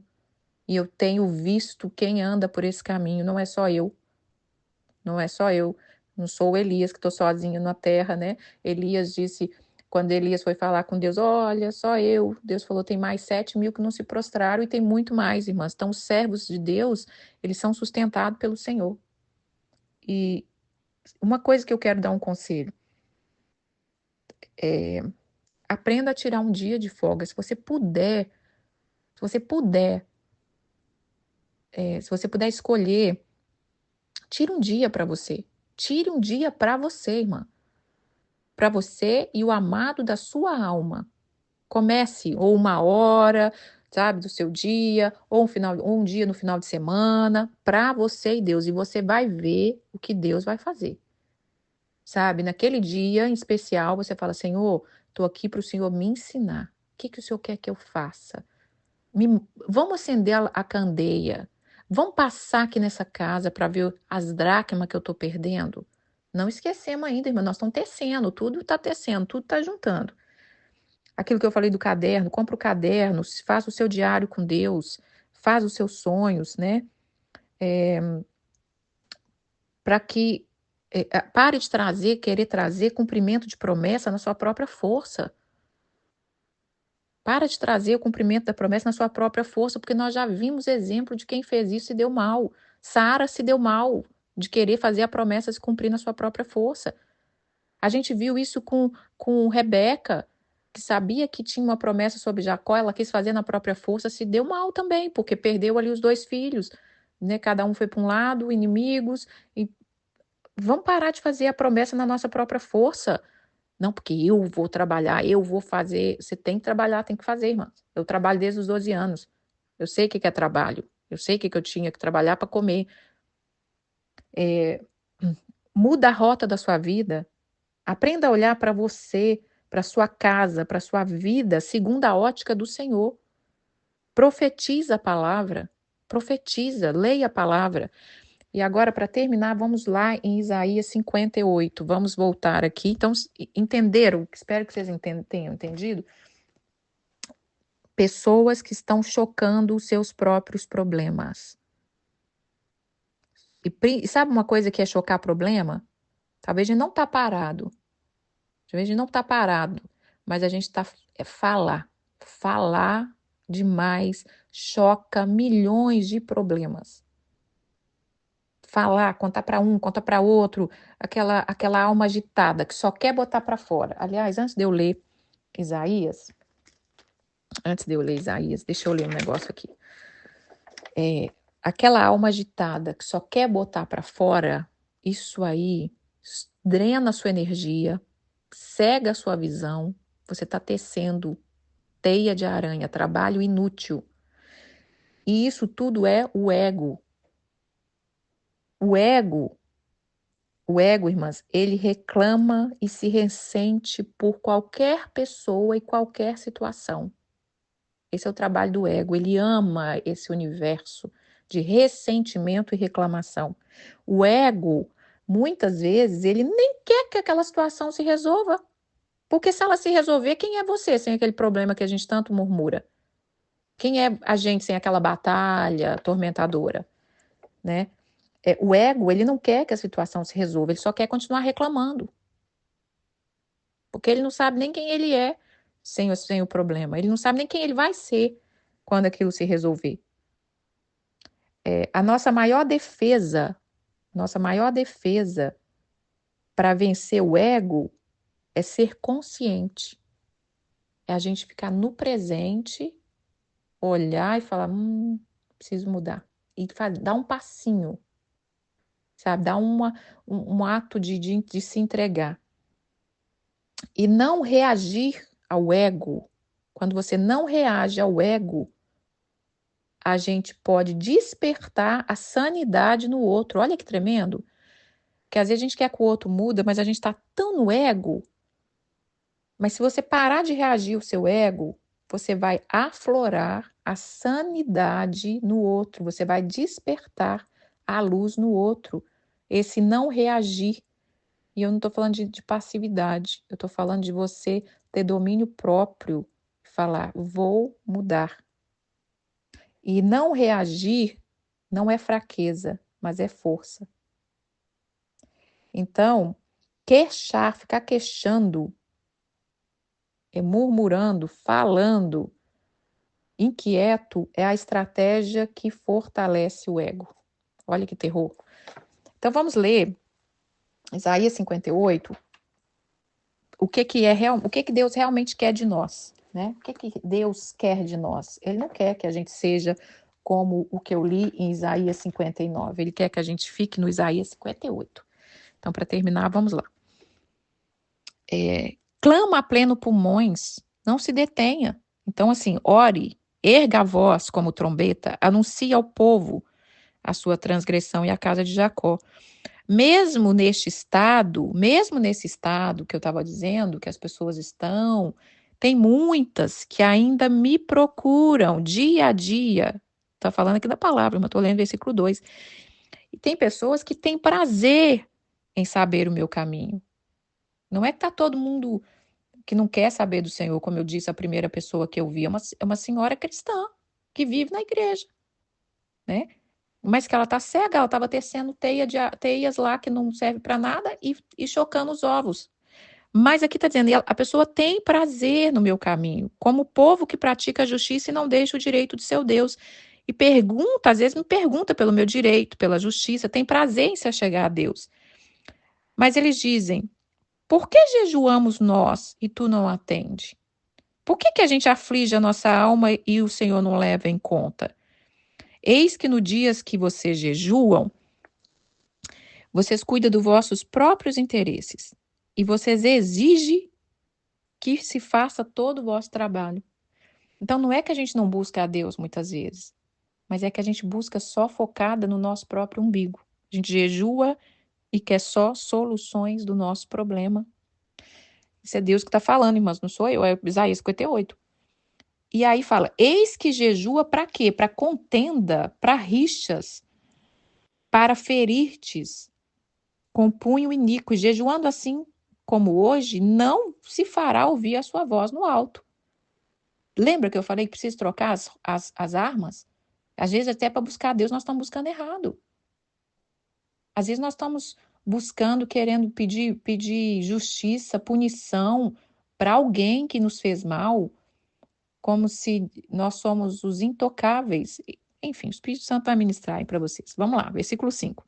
e eu tenho visto quem anda por esse caminho. Não é só eu, não é só eu. Não sou o Elias que estou sozinho na terra, né? Elias disse, quando Elias foi falar com Deus, olha, só eu. Deus falou, tem mais 7.000 que não se prostraram e tem muito mais, irmãs. Então, os servos de Deus, eles são sustentados pelo Senhor. E uma coisa que eu quero dar um conselho, aprenda a tirar um dia de folga. Se você puder, se você puder escolher, tire um dia para você. Tire um dia para você, irmã. Para você e o amado da sua alma. Comece ou 1 hora, sabe, do seu dia, ou um dia no final de semana, para você e Deus. E você vai ver o que Deus vai fazer. Sabe, naquele dia em especial, você fala, Senhor, estou aqui para o Senhor me ensinar. O que o Senhor quer que eu faça? Vamos acender a candeia. Vamos passar aqui nessa casa para ver as dracmas que eu estou perdendo? Não esquecemos ainda, irmã, nós estamos tecendo, tudo está tecendo, tudo está juntando. Aquilo que eu falei do caderno, compra o caderno, faça o seu diário com Deus, faz os seus sonhos, né? Para que pare de querer trazer cumprimento de promessa na sua própria força. Para de trazer o cumprimento da promessa na sua própria força, porque nós já vimos exemplo de quem fez isso e deu mal. Sara se deu mal de querer fazer a promessa se cumprir na sua própria força. A gente viu isso com Rebeca, que sabia que tinha uma promessa sobre Jacó, ela quis fazer na própria força, se deu mal também, porque perdeu ali os 2 filhos. Né? Cada um foi para um lado, inimigos. E vamos parar de fazer a promessa na nossa própria força. Não, porque eu vou trabalhar, eu vou fazer. Você tem que trabalhar, tem que fazer, irmã. Eu trabalho desde os 12 anos. Eu sei o que é trabalho. Eu sei que eu tinha que trabalhar para comer. Muda a rota da sua vida. Aprenda a olhar para você, para sua casa, para sua vida, segundo a ótica do Senhor. Profetiza a palavra. Profetiza, leia a palavra. E agora, para terminar, vamos lá em Isaías 58. Vamos voltar aqui. Então, entenderam? Espero que vocês tenham entendido. Pessoas que estão chocando os seus próprios problemas. E sabe uma coisa que é chocar problema? Talvez a gente não está parado. Talvez a gente não está parado. Mas a gente está falar. Falar demais choca milhões de problemas. Falar, contar para um, contar para outro, aquela alma agitada que só quer botar para fora. Aliás, antes de eu ler Isaías, deixa eu ler um negócio aqui. Aquela alma agitada que só quer botar para fora, isso aí drena a sua energia, cega a sua visão, você está tecendo teia de aranha, trabalho inútil. E isso tudo é o ego. O ego, irmãs, ele reclama e se ressente por qualquer pessoa e qualquer situação. Esse é o trabalho do ego, ele ama esse universo de ressentimento e reclamação. O ego, muitas vezes, ele nem quer que aquela situação se resolva. Porque se ela se resolver, quem é você sem aquele problema que a gente tanto murmura? Quem é a gente sem aquela batalha atormentadora, né? O ego, ele não quer que a situação se resolva, ele só quer continuar reclamando. Porque ele não sabe nem quem ele é sem o problema. Ele não sabe nem quem ele vai ser quando aquilo se resolver. A nossa maior defesa para vencer o ego é ser consciente. É a gente ficar no presente, olhar e falar, preciso mudar. E dar um passinho, sabe? Dar um ato de se entregar. E não reagir ao ego. Quando você não reage ao ego, a gente pode despertar a sanidade no outro. Olha que tremendo. Porque às vezes a gente quer que o outro muda, mas a gente está tão no ego. Mas se você parar de reagir ao seu ego, você vai aflorar a sanidade no outro. Você vai despertar a luz no outro. Esse não reagir. E eu não estou falando de passividade. Eu estou falando de você ter domínio próprio. Falar, vou mudar. E não reagir não é fraqueza, mas é força. Então, ficar queixando, murmurando, falando, inquieto, é a estratégia que fortalece o ego. Olha que terror. Então, vamos ler Isaías 58, o que Deus realmente quer de nós, né? O que Deus quer de nós? Ele não quer que a gente seja como o que eu li em Isaías 59. Ele quer que a gente fique no Isaías 58. Então, para terminar, vamos lá. Clama a pleno pulmões, não se detenha. Então, assim, ore, erga a voz como trombeta, anuncie ao povo a sua transgressão e a casa de Jacó. Mesmo nesse estado que eu estava dizendo, que as pessoas estão, tem muitas que ainda me procuram dia a dia. Está falando aqui da palavra, mas estou lendo versículo 2. E tem pessoas que têm prazer em saber o meu caminho. Não é que está todo mundo que não quer saber do Senhor, como eu disse, a primeira pessoa que eu vi é uma senhora cristã, que vive na igreja, né? Mas que ela está cega, ela estava tecendo teias lá que não serve para nada e chocando os ovos. Mas aqui está dizendo, a pessoa tem prazer no meu caminho, como o povo que pratica a justiça e não deixa o direito de seu Deus. E às vezes me pergunta pelo meu direito, pela justiça, tem prazer em se achegar a Deus. Mas eles dizem, por que jejuamos nós e tu não atende? Por que a gente aflige a nossa alma e o Senhor não leva em conta? Eis que no dias que vocês jejuam, vocês cuidam dos vossos próprios interesses e vocês exigem que se faça todo o vosso trabalho. Então, não é que a gente não busca a Deus muitas vezes. mas é que a gente busca só focada no nosso próprio umbigo. A gente jejua e quer só soluções do nosso problema. Isso é Deus que está falando, irmãs, não sou eu, é Isaías 58. E aí fala, eis que jejua para quê? Para contenda, para rixas, para ferir-te com punho iníquo, jejuando assim como hoje, não se fará ouvir a sua voz no alto. Lembra que eu falei que precisa trocar as armas? Às vezes até para buscar Deus nós estamos buscando errado. Às vezes nós estamos buscando, querendo pedir justiça, punição para alguém que nos fez mal, como se nós somos os intocáveis. Enfim, o Espírito Santo vai ministrar aí para vocês. Vamos lá, versículo 5.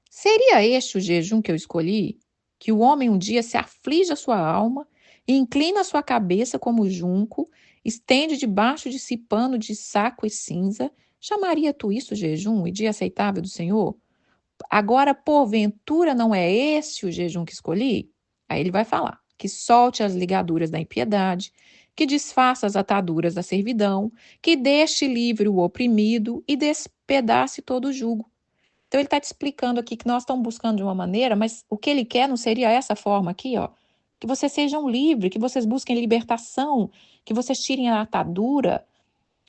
Seria este o jejum que eu escolhi? Que o homem um dia se aflige a sua alma e inclina a sua cabeça como junco, estende debaixo de si pano de saco e cinza? Chamaria tu isso jejum e dia aceitável do Senhor? Agora, porventura, não é esse o jejum que escolhi? Aí ele vai falar que solte as ligaduras da impiedade, que desfaça as ataduras da servidão, que deixe livre o oprimido e despedace todo o jugo. Então, ele está te explicando aqui que nós estamos buscando de uma maneira, mas o que ele quer não seria essa forma aqui, ó. Que vocês sejam livres, que vocês busquem libertação, que vocês tirem a atadura,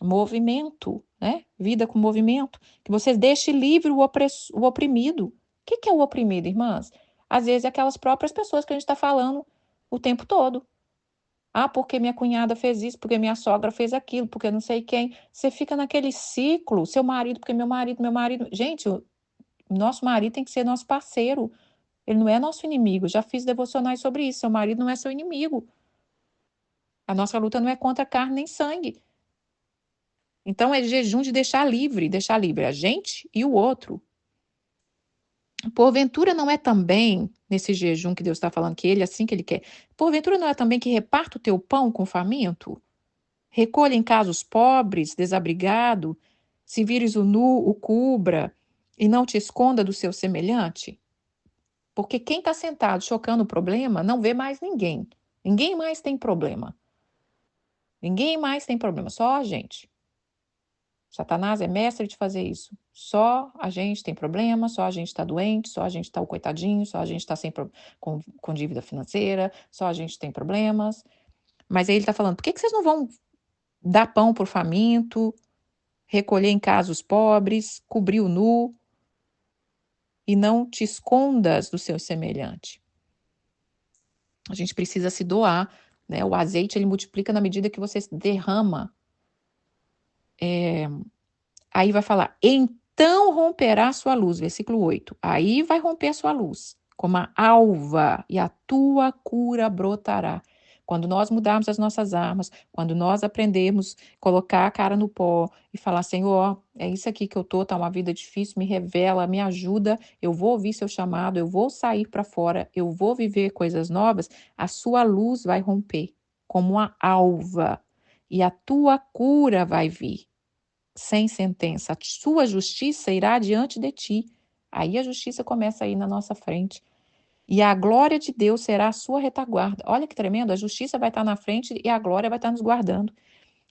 movimento, né? Vida com movimento. Que vocês deixem livre o oprimido. O que é o oprimido, irmãs? Às vezes é aquelas próprias pessoas que a gente está falando o tempo todo. Ah, porque minha cunhada fez isso, porque minha sogra fez aquilo, porque não sei quem. Você fica naquele ciclo, seu marido, porque meu marido, meu marido. Gente, nosso marido tem que ser nosso parceiro. Ele não é nosso inimigo. Já fiz devocionais sobre isso. Seu marido não é seu inimigo. A nossa luta não é contra carne nem sangue. Então é jejum de deixar livre a gente e o outro. Porventura não é também, nesse jejum que Deus está falando, que ele é assim que ele quer, porventura não é também que reparta o teu pão com faminto? Recolha em casa os pobres, desabrigado, se vires o nu, o cubra, e não te esconda do seu semelhante? Porque quem está sentado chocando o problema não vê mais ninguém. Ninguém mais tem problema. Ninguém mais tem problema, só a gente. Satanás é mestre de fazer isso. Só a gente tem problema, só a gente está doente, só a gente está o coitadinho, só a gente está com dívida financeira, só a gente tem problemas. Mas aí ele está falando, por que vocês não vão dar pão para o faminto, recolher em casa os pobres, cobrir o nu e não te escondas do seu semelhante? A gente precisa se doar, né? O azeite ele multiplica na medida que você derrama. Aí vai falar, então romperá a sua luz, versículo 8. Aí vai romper a sua luz, como a alva, e a tua cura brotará. Quando nós mudarmos as nossas armas, quando nós aprendermos a colocar a cara no pó e falar, Senhor, é isso aqui que eu tô, tá uma vida difícil, me revela, me ajuda, eu vou ouvir seu chamado, eu vou sair para fora, eu vou viver coisas novas, a sua luz vai romper, como uma alva, e a tua cura vai vir sem sentença. A sua justiça irá diante de ti. Aí a justiça começa a ir na nossa frente. E a glória de Deus será a sua retaguarda. Olha que tremendo, a justiça vai estar na frente e a glória vai estar nos guardando.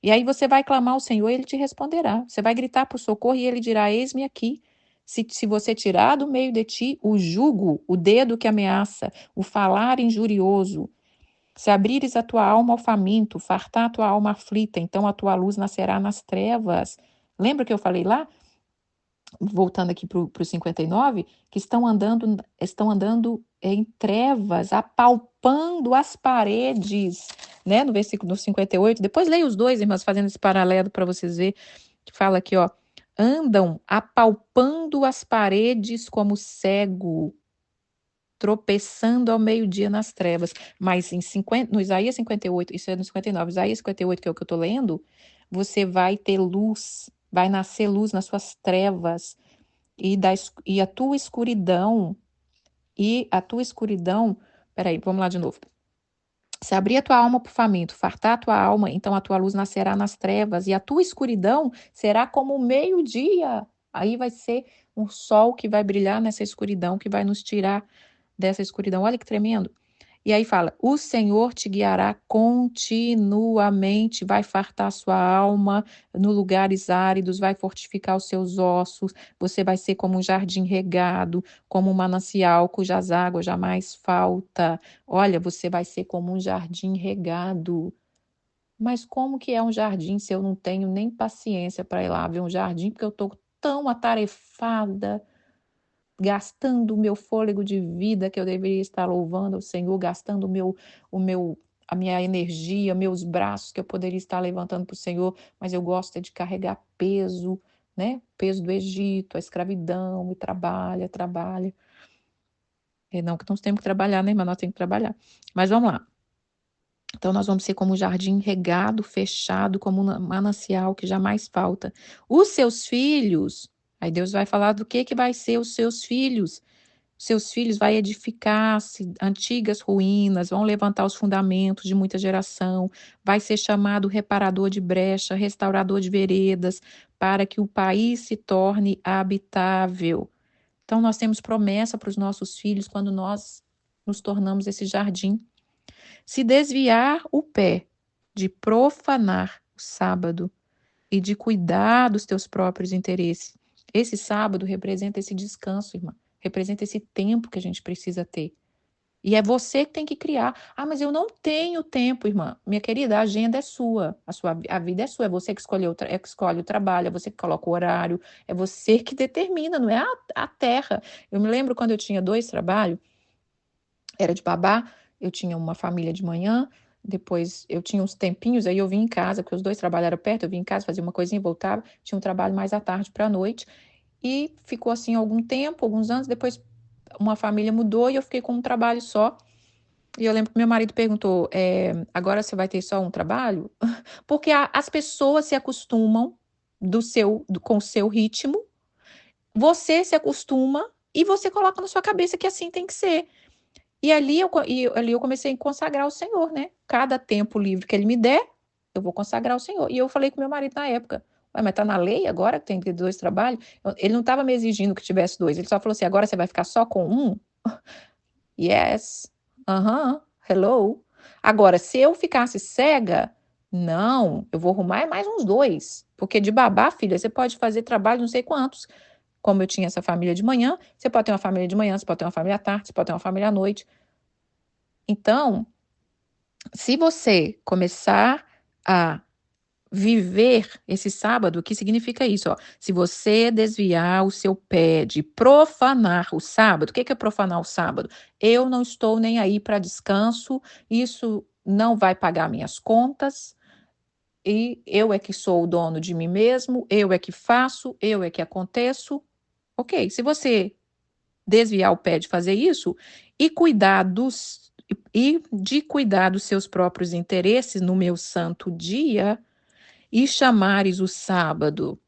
E aí você vai clamar ao Senhor e ele te responderá. Você vai gritar por socorro e ele dirá, eis-me aqui. Se você tirar do meio de ti o jugo, o dedo que ameaça, o falar injurioso, se abrires a tua alma ao faminto, fartar a tua alma aflita, então a tua luz nascerá nas trevas. Lembra que eu falei lá, voltando aqui para o 59, que estão andando em trevas, apalpando as paredes, né? No versículo 58. Depois leia os dois, irmãs, fazendo esse paralelo para vocês verem, que fala aqui, ó, andam apalpando as paredes como cego, tropeçando ao meio-dia nas trevas. Mas no Isaías 58, isso é no 59, Isaías 58, que é o que eu estou lendo, você vai ter luz, vai nascer luz nas suas trevas, e a tua escuridão, peraí, vamos lá de novo. Se abrir a tua alma para o faminto, fartar a tua alma, então a tua luz nascerá nas trevas, e a tua escuridão será como o meio-dia. Aí vai ser um sol que vai brilhar nessa escuridão, que vai nos tirar dessa escuridão. Olha que tremendo. E aí fala, o Senhor te guiará continuamente, vai fartar sua alma no lugares áridos, vai fortificar os seus ossos, você vai ser como um jardim regado, como um manancial cujas águas jamais falta. Olha, você vai ser como um jardim regado. Mas como que é um jardim se eu não tenho nem paciência para ir lá ver um jardim, porque eu estou tão atarefada, gastando o meu fôlego de vida que eu deveria estar louvando ao Senhor, gastando a minha energia, meus braços que eu poderia estar levantando para o Senhor, mas eu gosto é de carregar peso, né? Peso do Egito, a escravidão, e trabalha, trabalha. É, não que nós temos que trabalhar, né? Mas nós temos que trabalhar. Mas vamos lá. Então, nós vamos ser como um jardim regado, fechado, como um manancial que jamais falta. Os seus filhos, aí Deus vai falar do que vai ser os seus filhos. Seus filhos vai edificar-se antigas ruínas, vão levantar os fundamentos de muita geração, vai ser chamado reparador de brecha, restaurador de veredas, para que o país se torne habitável. Então, nós temos promessa para os nossos filhos quando nós nos tornamos esse jardim. Se desviar o pé de profanar o sábado e de cuidar dos teus próprios interesses, esse sábado representa esse descanso, irmã. Representa esse tempo que a gente precisa ter. E é você que tem que criar. Ah, mas eu não tenho tempo, irmã. Minha querida, a agenda é sua. A vida é sua. É você que escolhe o trabalho, é você que coloca o horário, é você que determina, não é a terra. Eu me lembro quando eu tinha 2 trabalhos, era de babá, eu tinha uma família de manhã, depois eu tinha uns tempinhos, aí eu vim em casa, porque os 2 trabalharam perto, eu vim em casa, fazia uma coisinha e voltava, tinha um trabalho mais à tarde para a noite, e ficou assim algum tempo, alguns anos, depois uma família mudou e eu fiquei com um trabalho só. E eu lembro que meu marido perguntou: agora você vai ter só um trabalho? Porque as pessoas se acostumam com o seu ritmo, você se acostuma e você coloca na sua cabeça que assim tem que ser. E ali eu comecei a consagrar o Senhor, né? Cada tempo livre que ele me der, eu vou consagrar o Senhor. E eu falei com meu marido na época: ué, mas tá na lei agora que tem que ter 2 trabalhos? Ele não estava me exigindo que tivesse 2, ele só falou assim: agora você vai ficar só com um? Yes. Aham. Hello. Agora, se eu ficasse cega, não, eu vou arrumar mais uns 2. Porque de babá, filha, você pode fazer trabalho não sei quantos. Como eu tinha essa família de manhã, você pode ter uma família de manhã, você pode ter uma família à tarde, você pode ter uma família à noite. Então, se você começar a viver esse sábado, o que significa isso? Ó? Se você desviar o seu pé de profanar o sábado, o que é profanar o sábado? Eu não estou nem aí para descanso, isso não vai pagar minhas contas, e eu é que sou o dono de mim mesmo, eu é que faço, eu é que aconteço. Ok, se você desviar o pé de fazer isso e de cuidar dos seus próprios interesses no meu santo dia, e chamares o sábado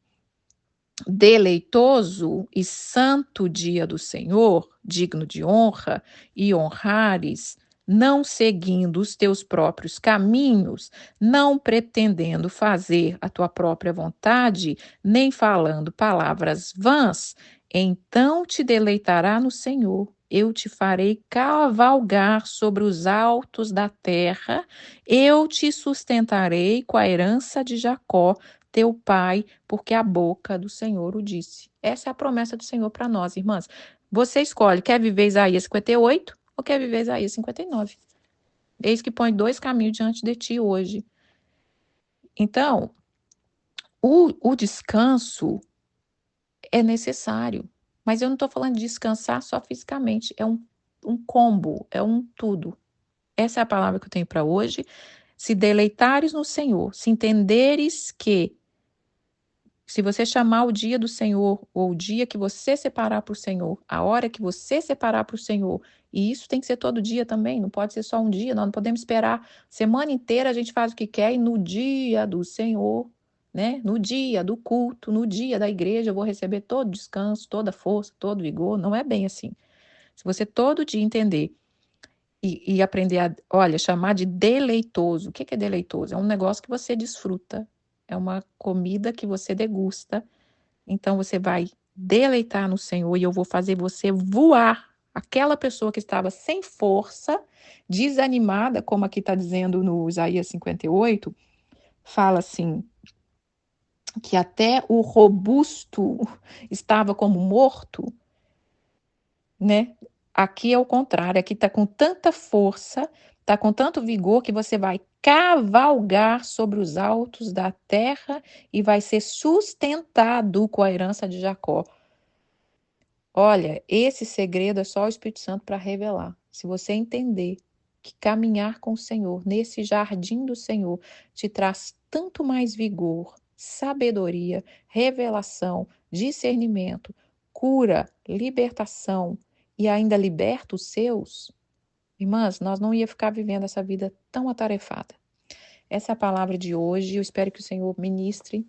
deleitoso e santo dia do Senhor, digno de honra, e honrares, não seguindo os teus próprios caminhos, não pretendendo fazer a tua própria vontade, nem falando palavras vãs, então te deleitará no Senhor. Eu te farei cavalgar sobre os altos da terra, eu te sustentarei com a herança de Jacó, teu pai, porque a boca do Senhor o disse. Essa é a promessa do Senhor para nós, irmãs. Você escolhe, quer viver Isaías 58 ou quer viver Isaías 59? Eis que põe 2 caminhos diante de ti hoje. Então, o descanso é necessário, mas eu não estou falando de descansar só fisicamente, é um combo, é um tudo. Essa é a palavra que eu tenho para hoje. Se deleitares no Senhor, se entenderes que se você chamar o dia do Senhor, ou o dia que você separar para o Senhor, a hora que você separar para o Senhor, e isso tem que ser todo dia também, não pode ser só um dia, nós não podemos esperar. Semana inteira a gente faz o que quer e no dia do Senhor, né? No dia do culto, no dia da igreja, eu vou receber todo descanso, toda força, todo vigor. Não é bem assim. Se você todo dia entender e aprender a, olha, chamar de deleitoso. O que é deleitoso? É um negócio que você desfruta. É uma comida que você degusta. Então você vai deleitar no Senhor e eu vou fazer você voar. Aquela pessoa que estava sem força, desanimada, como aqui está dizendo no Isaías 58, fala assim, que até o robusto estava como morto, né? Aqui é o contrário, aqui está com tanta força, está com tanto vigor que você vai cavalgar sobre os altos da terra e vai ser sustentado com a herança de Jacó. Olha, esse segredo é só o Espírito Santo para revelar. Se você entender que caminhar com o Senhor, nesse jardim do Senhor, te traz tanto mais vigor, sabedoria, revelação, discernimento, cura, libertação e ainda liberta os seus, irmãs, nós não ia ficar vivendo essa vida tão atarefada. Essa é a palavra de hoje. Eu espero que o Senhor ministre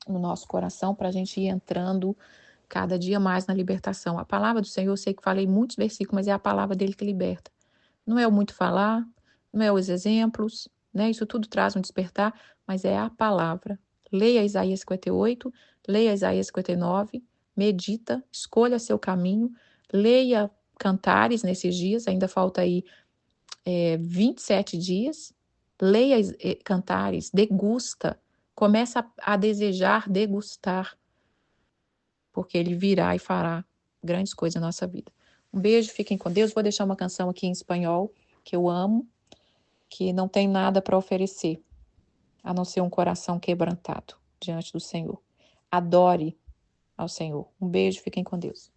no nosso coração para a gente ir entrando cada dia mais na libertação. A palavra do Senhor, eu sei que falei muitos versículos, mas é a palavra dele que liberta. Não é o muito falar, não é os exemplos, né? Isso tudo traz um despertar, mas é a palavra. Leia Isaías 58, leia Isaías 59, medita, escolha seu caminho, leia Cantares nesses dias, ainda falta aí 27 dias, leia Cantares, degusta, começa a desejar degustar, porque ele virá e fará grandes coisas na nossa vida. Um beijo, fiquem com Deus. Vou deixar uma canção aqui em espanhol, que eu amo, que não tem nada para oferecer, a não ser um coração quebrantado diante do Senhor. Adore ao Senhor. Um beijo, fiquem com Deus.